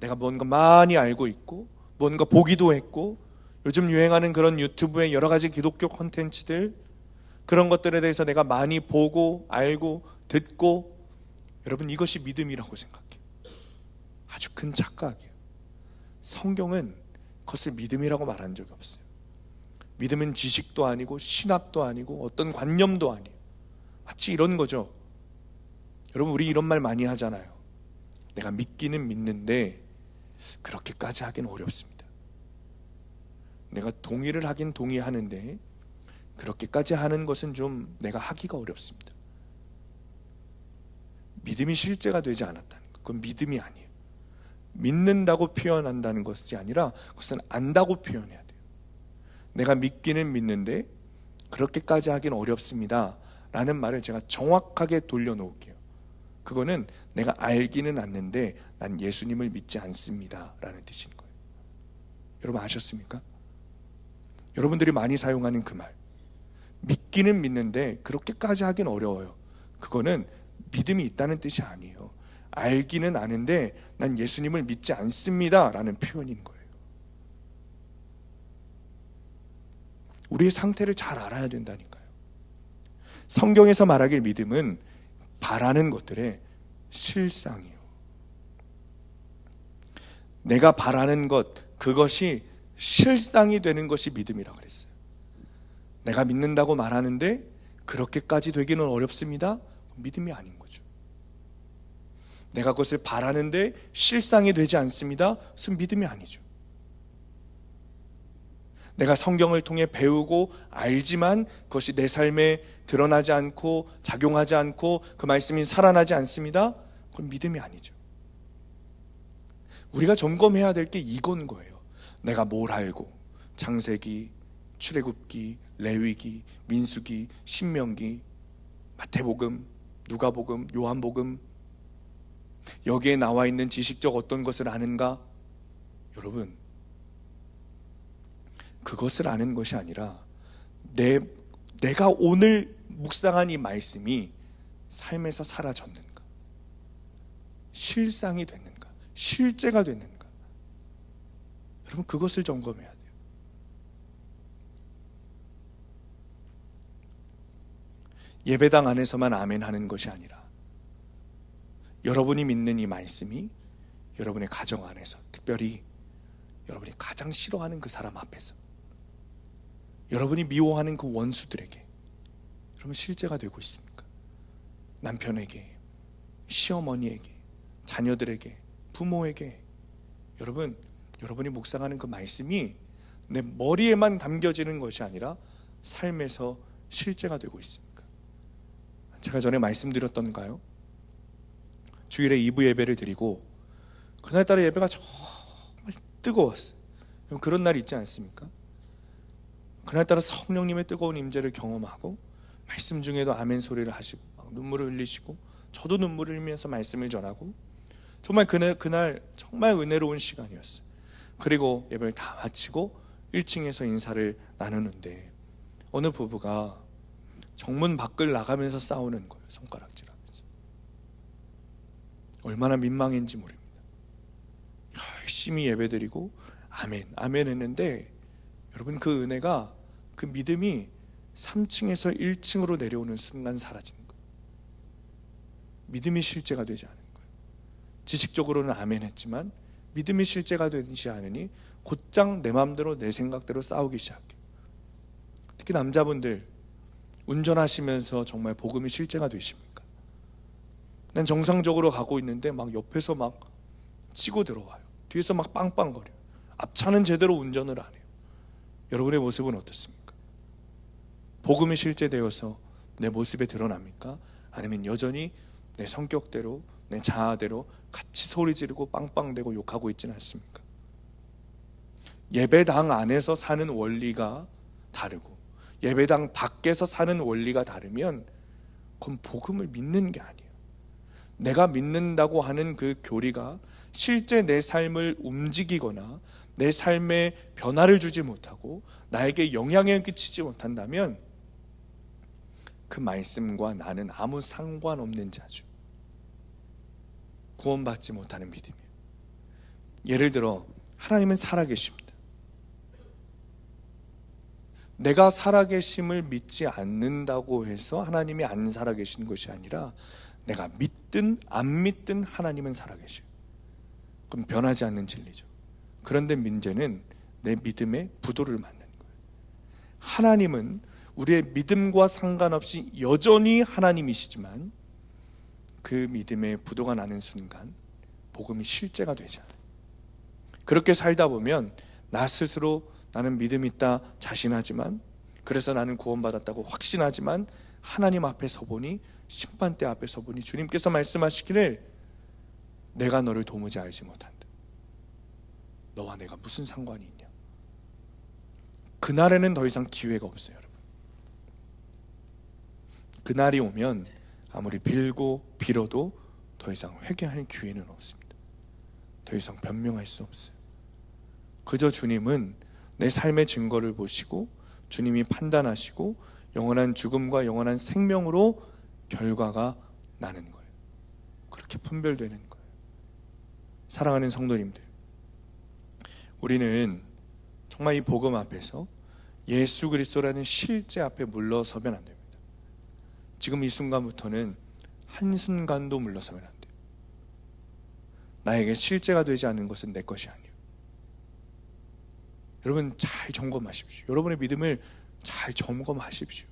내가 뭔가 많이 알고 있고 뭔가 보기도 했고 요즘 유행하는 그런 유튜브의 여러 가지 기독교 콘텐츠들, 그런 것들에 대해서 내가 많이 보고 알고 듣고, 여러분 이것이 믿음이라고 생각해요. 아주 큰 착각이에요. 성경은 그것을 믿음이라고 말한 적이 없어요. 믿음은 지식도 아니고 신학도 아니고 어떤 관념도 아니에요. 마치 이런 거죠. 여러분 우리 이런 말 많이 하잖아요. 내가 믿기는 믿는데 그렇게까지 하기는 어렵습니다. 내가 동의를 하긴 동의하는데 그렇게까지 하는 것은 좀 내가 하기가 어렵습니다. 믿음이 실제가 되지 않았다는 것, 그건 믿음이 아니에요. 믿는다고 표현한다는 것이 아니라 그것은 안다고 표현해야 돼요. 내가 믿기는 믿는데 그렇게까지 하긴 어렵습니다 라는 말을 제가 정확하게 돌려놓을게요. 그거는 내가 알기는 않는데 난 예수님을 믿지 않습니다 라는 뜻인 거예요. 여러분 아셨습니까? 여러분들이 많이 사용하는 그 말, 믿기는 믿는데 그렇게까지 하긴 어려워요. 그거는 믿음이 있다는 뜻이 아니에요. 알기는 아는데 난 예수님을 믿지 않습니다 라는 표현인 거예요. 우리의 상태를 잘 알아야 된다니까요. 성경에서 말하길 믿음은 바라는 것들의 실상이에요. 내가 바라는 것, 그것이 실상이 되는 것이 믿음이라고 그랬어요. 내가 믿는다고 말하는데 그렇게까지 되기는 어렵습니다. 믿음이 아닌 거죠. 내가 그것을 바라는데 실상이 되지 않습니다. 그것은 믿음이 아니죠. 내가 성경을 통해 배우고 알지만 그것이 내 삶에 드러나지 않고 작용하지 않고 그 말씀이 살아나지 않습니다. 그건 믿음이 아니죠. 우리가 점검해야 될 게 이건 거예요. 내가 뭘 알고 창세기, 출애굽기, 레위기, 민수기, 신명기, 마태복음, 누가복음, 요한복음, 여기에 나와 있는 지식적 어떤 것을 아는가? 여러분, 그것을 아는 것이 아니라 내가 오늘 묵상한 이 말씀이 삶에서 사라졌는가? 실상이 됐는가? 실제가 됐는가? 여러분, 그것을 점검해야 돼요. 예배당 안에서만 아멘 하는 것이 아니라 여러분이 믿는 이 말씀이 여러분의 가정 안에서, 특별히 여러분이 가장 싫어하는 그 사람 앞에서, 여러분이 미워하는 그 원수들에게 여러분 실제가 되고 있습니까? 남편에게, 시어머니에게, 자녀들에게, 부모에게. 여러분이 묵상하는 그 말씀이 내 머리에만 담겨지는 것이 아니라 삶에서 실제가 되고 있습니까? 제가 전에 말씀드렸던가요? 주일에 2부 예배를 드리고 그날따라 예배가 정말 뜨거웠어요. 그런 날 있지 않습니까? 그날따라 성령님의 뜨거운 임재를 경험하고 말씀 중에도 아멘 소리를 하시고 막 눈물을 흘리시고 저도 눈물을 흘리면서 말씀을 전하고 정말 그날 정말 은혜로운 시간이었어요. 그리고 예배를 다 마치고 1층에서 인사를 나누는데 어느 부부가 정문 밖을 나가면서 싸우는 거예요. 손가락질하면서. 얼마나 민망했는지 모릅니다. 열심히 예배드리고 아멘, 아멘 했는데 여러분, 그 은혜가, 그 믿음이 3층에서 1층으로 내려오는 순간 사라지는 거예요. 믿음이 실제가 되지 않은 거예요. 지식적으로는 아멘 했지만 믿음이 실제가 되지 않으니 곧장 내 마음대로 내 생각대로 싸우기 시작해요. 특히 남자분들 운전하시면서 정말 복음이 실제가 되십니까? 난 정상적으로 가고 있는데 막 옆에서 막 치고 들어와요. 뒤에서 막 빵빵거려요. 앞차는 제대로 운전을 안 해요. 여러분의 모습은 어떻습니까? 복음이 실제되어서 내 모습에 드러납니까? 아니면 여전히 내 성격대로, 내 자아대로 같이 소리 지르고 빵빵대고 욕하고 있지는 않습니까? 예배당 안에서 사는 원리가 다르고 예배당 밖에서 사는 원리가 다르면 그건 복음을 믿는 게 아니에요. 내가 믿는다고 하는 그 교리가 실제 내 삶을 움직이거나 내 삶에 변화를 주지 못하고 나에게 영향을 끼치지 못한다면 그 말씀과 나는 아무 상관없는 자죠. 구원받지 못하는 믿음이에요. 예를 들어 하나님은 살아계십니다. 내가 살아계심을 믿지 않는다고 해서 하나님이 안 살아계신 것이 아니라 내가 믿든 안 믿든 하나님은 살아계셔요. 그럼 변하지 않는 진리죠. 그런데 문제는 내 믿음의 부도를 맞는 거예요. 하나님은 우리의 믿음과 상관없이 여전히 하나님이시지만 그 믿음의 부도가 나는 순간 복음이 실제가 되지 않아요. 그렇게 살다 보면 나 스스로 나는 믿음 있다 자신하지만, 그래서 나는 구원받았다고 확신하지만 하나님 앞에 서보니, 심판대 앞에 서보니 주님께서 말씀하시기를 내가 너를 도무지 알지 못한다. 너와 내가 무슨 상관이 있냐. 그날에는 더 이상 기회가 없어요, 여러분. 그날이 오면 아무리 빌고 빌어도 더 이상 회개할 기회는 없습니다. 더 이상 변명할 수 없어요. 그저 주님은 내 삶의 증거를 보시고 주님이 판단하시고 영원한 죽음과 영원한 생명으로 결과가 나는 거예요. 그렇게 분별되는 거예요. 사랑하는 성도님들, 우리는 정말 이 복음 앞에서 예수 그리스도라는 실제 앞에 물러서면 안 됩니다. 지금 이 순간부터는 한순간도 물러서면 안 돼요. 나에게 실제가 되지 않는 것은 내 것이 아니에요. 여러분 잘 점검하십시오. 여러분의 믿음을 잘 점검하십시오.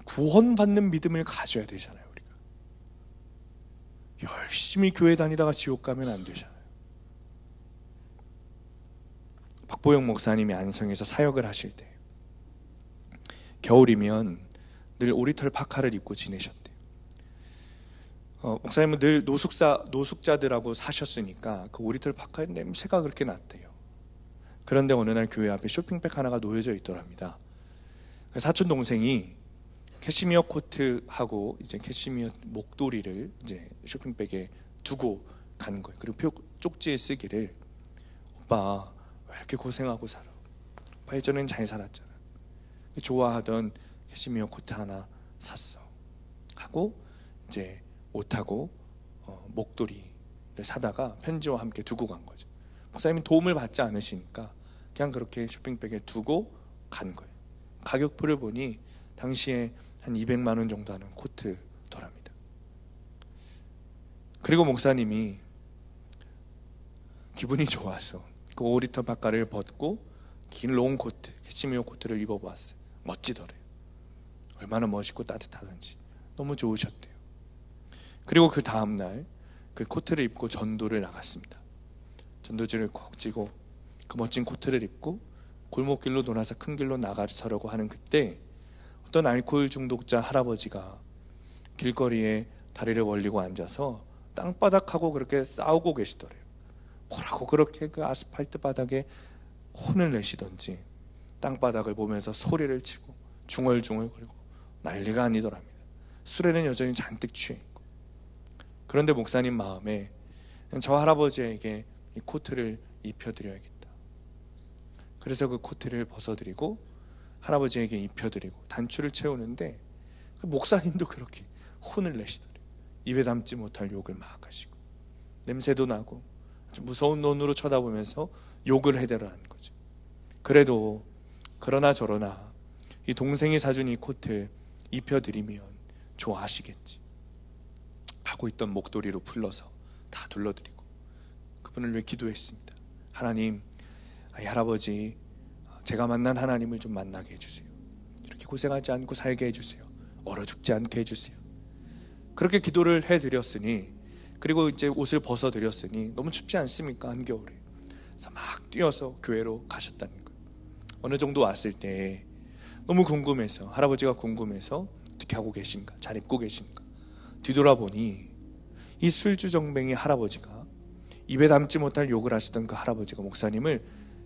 구원받는 믿음을 가져야 되잖아요. 우리가 열심히 교회 다니다가 지옥 가면 안 되잖아요. 박보영 목사님이 안성에서 사역을 하실 때 겨울이면 늘 오리털 파카를 입고 지내셨대요. 목사님은 늘 노숙자들하고 사셨으니까 그 오리털 파카의 냄새가 그렇게 났대요. 그런데 어느 날 교회 앞에 쇼핑백 하나가 놓여져 있더랍니다. 사촌 동생이 캐시미어 코트하고 이제 캐시미어 목도리를 이제 쇼핑백에 두고 간 거예요. 그리고 쪽지에 쓰기를, 오빠 왜 이렇게 고생하고 살아? 오빠 예전엔 잘 살았잖아. 좋아하던 캐시미어 코트 하나 샀어. 하고 이제 옷하고 목도리를 사다가 편지와 함께 두고 간 거죠. 목사님이 도움을 받지 않으시니까 그냥 그렇게 쇼핑백에 두고 간 거예요. 가격표를 보니 당시에 한 200만 원 정도 하는 코트더랍니다. 그리고 목사님이 기분이 좋아서 그 오리털 바카를 벗고 긴 롱 코트, 캐시미어 코트를 입어봤어요. 멋지더래요. 얼마나 멋있고 따뜻하던지 너무 좋으셨대요. 그리고 그 다음날 그 코트를 입고 전도를 나갔습니다. 전도지를 콕 쥐고 그 멋진 코트를 입고 골목길로 돌아서 큰 길로 나가서려고 하는 그때 어떤 알코올 중독자 할아버지가 길거리에 다리를 벌리고 앉아서 땅바닥하고 그렇게 싸우고 계시더래요. 뭐라고 그렇게 그 아스팔트 바닥에 혼을 내시던지 땅바닥을 보면서 소리를 치고 중얼중얼거리고 난리가 아니더랍니다. 술에는 여전히 잔뜩 취해 있고. 그런데 목사님 마음에 저 할아버지에게 이 코트를 입혀드려야겠다. 그래서 그 코트를 벗어드리고 할아버지에게 입혀드리고 단추를 채우는데 그 목사님도 그렇게 혼을 내시더래요. 입에 담지 못할 욕을 막 하시고 냄새도 나고 아주 무서운 눈으로 쳐다보면서 욕을 해대라는 거죠. 그래도 그러나 저러나 이 동생이 사준 이 코트 입혀드리면 좋아하시겠지 하고 있던 목도리로 풀러서 다 둘러드리고 그분을 위해 기도했습니다. 하나님, 이 할아버지 제가 만난 하나님을 좀 만나게 해주세요. 이렇게 고생하지 않고 살게 해주세요. 얼어 죽지 않게 해주세요. 그렇게 기도를 해드렸으니, 그리고 이제 옷을 벗어드렸으니 너무 춥지 않습니까? 한겨울에. 그래서 막 뛰어서 교회로 가셨다는 거예요. 어느 정도 왔을 때 너무 궁금해서, 할아버지가 궁금해서 어떻게 하고 계신가, 잘 입고 계신가 뒤돌아보니 이 술주정뱅이 할아버지가, 입에 담지 못할 욕을 하시던 그 할아버지가 목사님을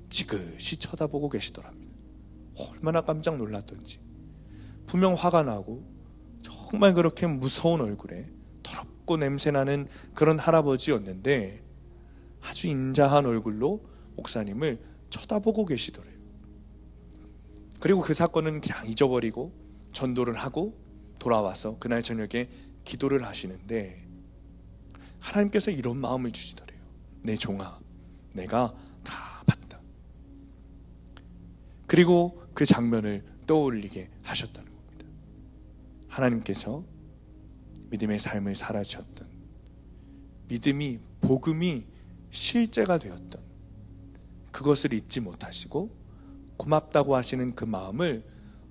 지그시 쳐다보고 계시더랍니다. 얼마나 깜짝 놀랐던지. 분명 화가 나고 정말 그렇게 무서운 얼굴에 더럽고 냄새나는 그런 할아버지였는데 아주 인자한 얼굴로 목사님을 쳐다보고 계시더래요. 그리고 그 사건은 그냥 잊어버리고 전도를 하고 돌아와서 그날 저녁에 기도를 하시는데 하나님께서 이런 마음을 주시더래요. 내 종아, 내가 다 봤다. 그리고 그 장면을 떠올리게 하셨다는 겁니다. 하나님께서 믿음의 삶을 살아주셨던, 믿음이, 복음이 실제가 되었던 그것을 잊지 못하시고 고맙다고 하시는 그 마음을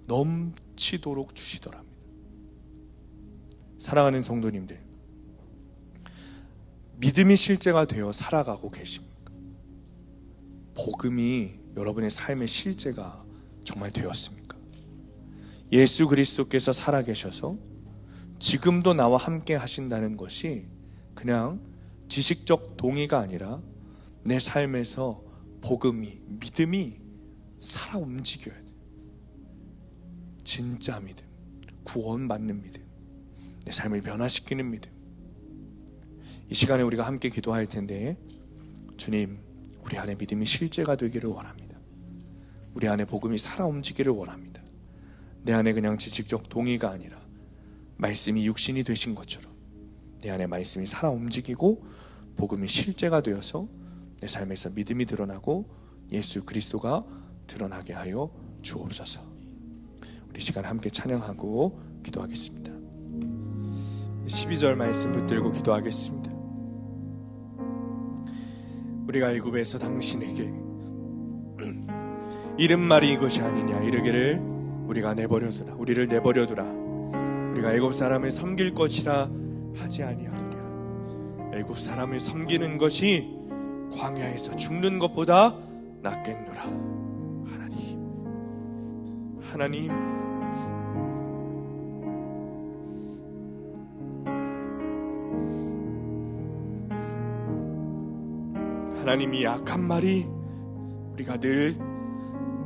넘치도록 주시더랍니다. 사랑하는 성도님들, 믿음이 실제가 되어 살아가고 계십니까? 복음이 여러분의 삶의 실제가 정말 되었습니까? 예수 그리스도께서 살아계셔서 지금도 나와 함께 하신다는 것이 그냥 지식적 동의가 아니라 내 삶에서 복음이, 믿음이 살아 움직여야 돼. 진짜 믿음, 구원받는 믿음, 내 삶을 변화시키는 믿음. 이 시간에 우리가 함께 기도할 텐데, 주님, 우리 안에 믿음이 실제가 되기를 원합니다. 우리 안에 복음이 살아 움직이기를 원합니다. 내 안에 그냥 지식적 동의가 아니라 말씀이 육신이 되신 것처럼 내 안에 말씀이 살아 움직이고 복음이 실제가 되어서 내 삶에서 믿음이 드러나고 예수 그리스도가 드러나게 하여 주옵소서. 우리 시간 함께 찬양하고 기도하겠습니다. 12절 말씀 붙들고 기도하겠습니다. 우리가 애굽에서 당신에게 이른 말이 이것이 아니냐 이르기를 우리가 내버려두라, 우리를 내버려두라, 우리가 애굽 사람을 섬길 것이라 하지 아니하더냐. 애굽 사람을 섬기는 것이 광야에서 죽는 것보다 낫겠노라. 하나님, 하나님이 약한 말이 우리가 늘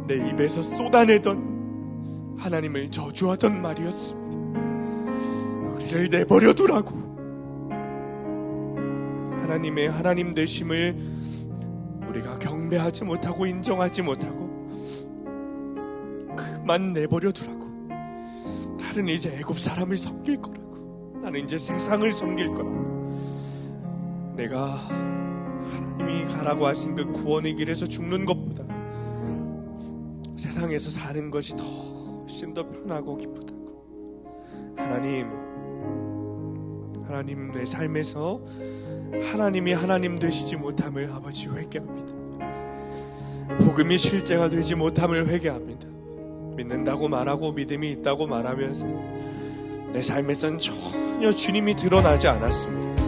내 입에서 쏟아내던 하나님을 저주하던 말이었습니다. 우리를 내버려두라고. 하나님의 하나님 되심을 우리가 경배하지 못하고 인정하지 못하고 그만 내버려두라고. 나는 이제 애굽 사람을 섬길 거라고. 나는 이제 세상을 섬길 거라고. 내가 하나님이 가라고 하신 그 구원의 길에서 죽는 것보다 세상에서 사는 것이 훨씬 더 편하고 기쁘다고. 하나님 내 삶에서 하나님이 하나님 되시지 못함을 아버지 회개합니다. 복음이 실제가 되지 못함을 회개합니다. 믿는다고 말하고 믿음이 있다고 말하면서 내 삶에선 전혀 주님이 드러나지 않았습니다.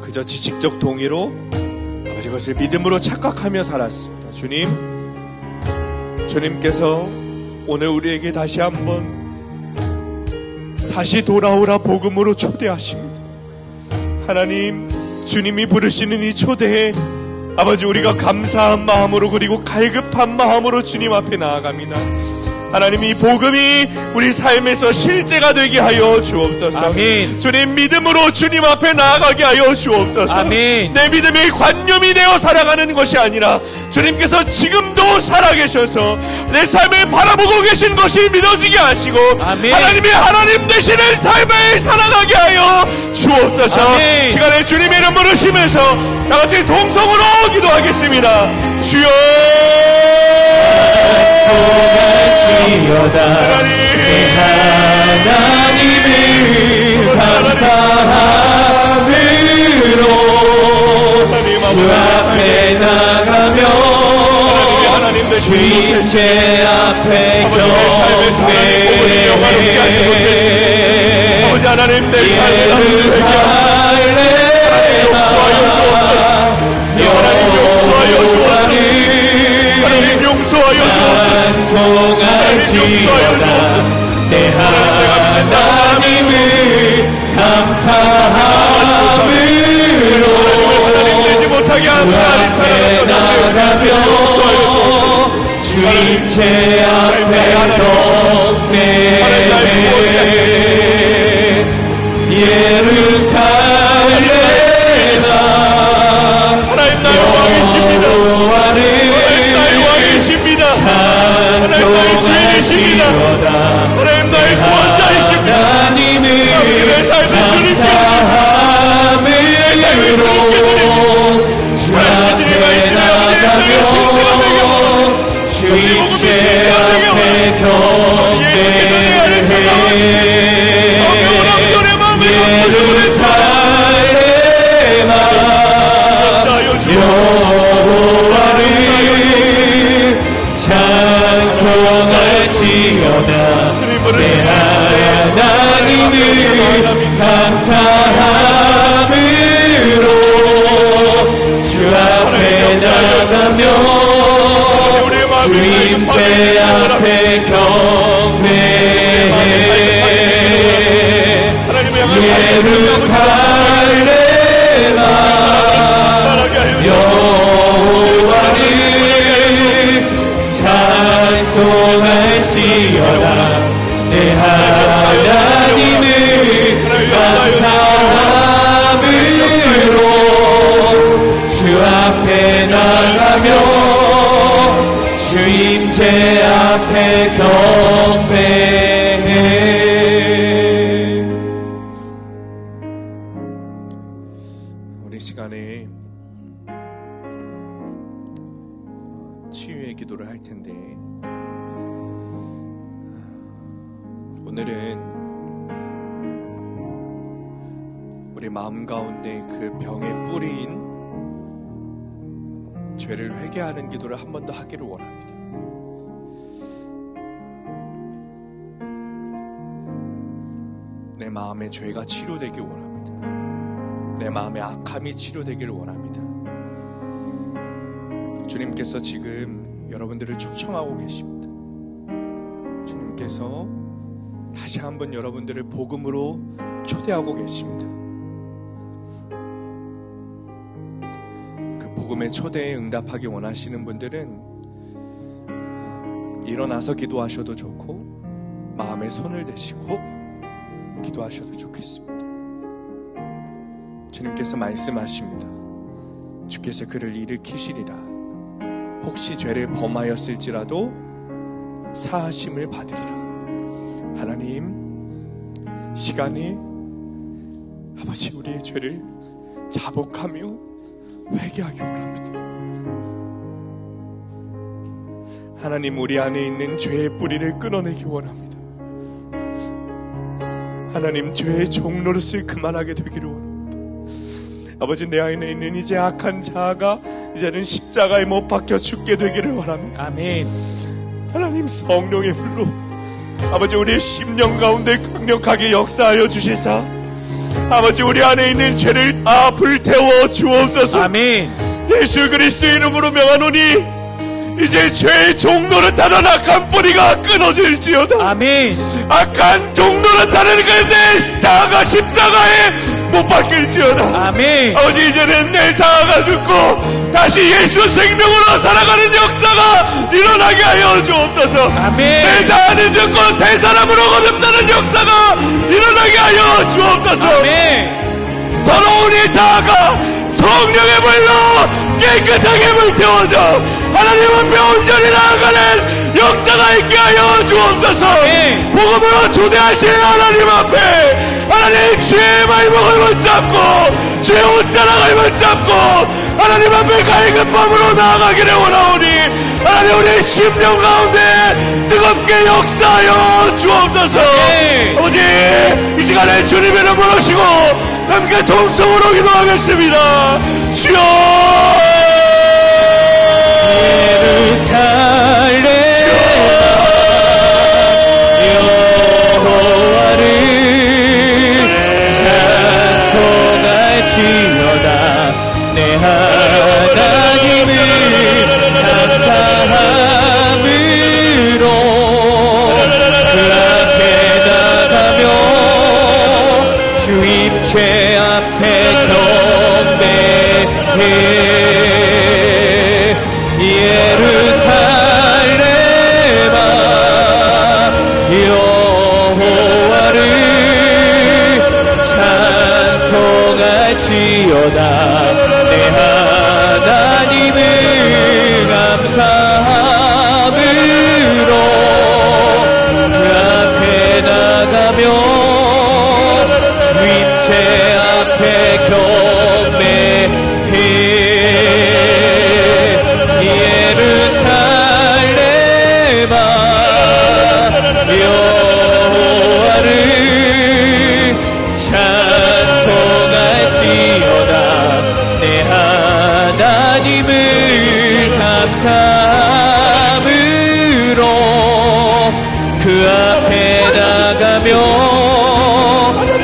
그저 지식적 동의로 아버지 그것을 믿음으로 착각하며 살았습니다. 주님께서 오늘 우리에게 다시 한번 다시 돌아오라 복음으로 초대하십니다. 하나님, 주님이 부르시는 이 초대에 아버지 우리가 감사한 마음으로 그리고 갈급한 마음으로 주님 앞에 나아갑니다. 하나님, 이 복음이 우리 삶에서 실제가 되게 하여 주옵소서. 아멘. 주님, 믿음으로 주님 앞에 나아가게 하여 주옵소서. 아멘. 내 믿음이 관념이 되어 살아가는 것이 아니라 주님께서 지금도 살아계셔서 내 삶을 바라보고 계신 것이 믿어지게 하시고 아멘. 하나님이 하나님 되시는 삶을 살아가게 하여 주옵소서. 아멘. 시간에 주님 이름 부르시면서 다같이 동성으로 기도하겠습니다. 주여, 내 하나님을 감사함으로 주 앞에 나가며 주님의 앞에 경배해. 아버지 하나님, 내 삶을 용서하여 찬송할지어다. 내 하나님을 감사함으로 주 앞에 나가며 주님의 앞에 경배해. 예루살렘아 하나님 나의 왕이십니다. 하나님 나의 주인이십니다. 하나님 나의 구원자이십니다. 하나님을 내 삶을 주님께 감사함으로 주 앞에 나가며 주님의 앞에 경배해. 예루살렘아 여호와를 찬송할지어다. 내 하나님을 감사함으로 주 앞에 나가며 주님 제 앞에 경배해 예루살렘아 여호와를 찬송할지어다 내 하나님을 감사함으로 주 앞에 나가며 주님 제 앞에 경배해. 우리 시간에 치유의 기도를 할 텐데, 오늘은 우리 마음 가운데 그 병의 뿌리인 죄를 회개하는 기도를 한 번 더 하기를 원합니다. 내 마음의 죄가 치료되길 원합니다. 내 마음의 악함이 치료되기를 원합니다. 주님께서 지금 여러분들을 초청하고 계십니다. 주님께서 다시 한번 여러분들을 복음으로 초대하고 계십니다. 그 복음의 초대에 응답하기 원하시는 분들은 일어나서 기도하셔도 좋고 마음에 손을 대시고 기도하셔도 좋겠습니다. 주님께서 말씀하십니다. 주께서 그를 일으키시리라. 혹시 죄를 범하였을지라도 사하심을 받으리라. 하나님, 시간이 아버지 우리의 죄를 자복하며 회개하기 원합니다. 하나님, 우리 안에 있는 죄의 뿌리를 끊어내기 원합니다. 하나님, 죄의 종노릇을 그만하게 되기를 원합니다. 아버지, 내 안에 있는 이제 악한 자아가 이제는 십자가에 못 박혀 죽게 되기를 원합니다. 아멘. 하나님, 성령의 불로 아버지 우리의 심령 가운데 강력하게 역사하여 주시사 아버지 우리 안에 있는 죄를 불태워 주옵소서. 아멘. 예수 그리스도의 이름으로 명하노니 이제 죄의 종노릇하는 악한 뿌리가 끊어질지어다. 아멘. 악한 종노릇하는 내 십자가에 못 박힐지어다. 아멘. 아버지, 이제는 내 자아가 죽고 다시 예수 생명으로 살아가는 역사가 일어나게 하여 주옵소서. 아멘. 내 자아는 죽고 새 사람으로 거듭나는 역사가 일어나게 하여 주옵소서. 아멘. 더러운 이 자아가 성령의 불로 깨끗하게 불태워져 하나님 앞에 온전히 나아가는 역사가 있게 하여 주옵소서. 아멘. 복음으로 초대하신 하나님 앞에 하나님 죄의 발목을 붙잡고 죄의 옷자락을 붙잡고 하나님 앞에 갈급함으로 나아가기를 원하오니 하나님 우리의 심령 가운데 뜨겁게 역사하여 주옵소서. 아멘. 아버지, 이 시간에 주님의 이름 부르시고 함께 동성으로 기도하겠습니다. 주여, 예루살렘 여호와를 찬송할지어다 내 하나님을 감사함으로 그 앞에 나가며 주님 죄 앞에 경배해 예루살렘아 여호와를 찬송할지어다 내 하나님을 감사함으로 그 앞에 나가며 주님 죄 앞에 경배해 예루살렘아 여호와를 찬송할지어다 내 하나님을 감사함으로 그 앞에 나가며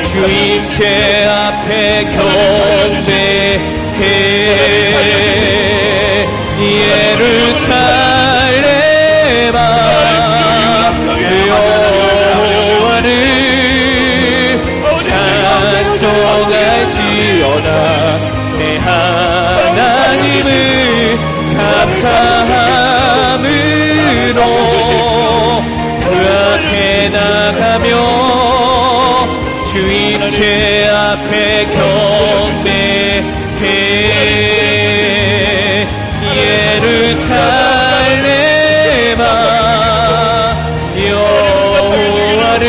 주님 죄 앞에 경배해 예루살렘 나가며 주 임재 앞에 경배해 예루살렘아 여호와를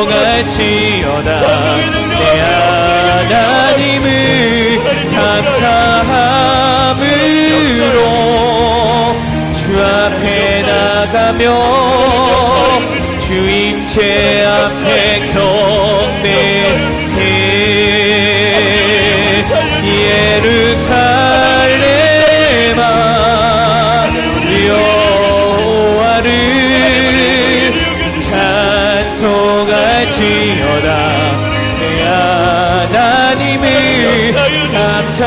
찬송할지어다 내 하나님을 감사함으로 주 앞에 나가며 주 임재 앞에 경배해 예루살렘아 여호와를 찬송할지어다 내 하나님을 감사함으로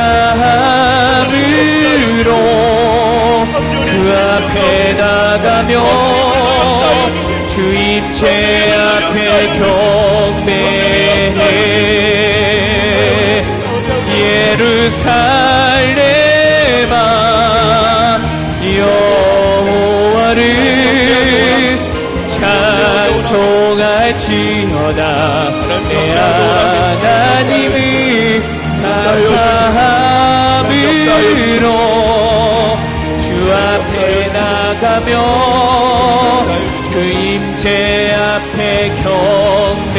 그 앞에 나가며 주 임재 앞에 경배해 예루살렘아 여호와를 찬송할지어다 내 하나님을 감사함으로 주 앞에 나가며 그 임재 앞에 경배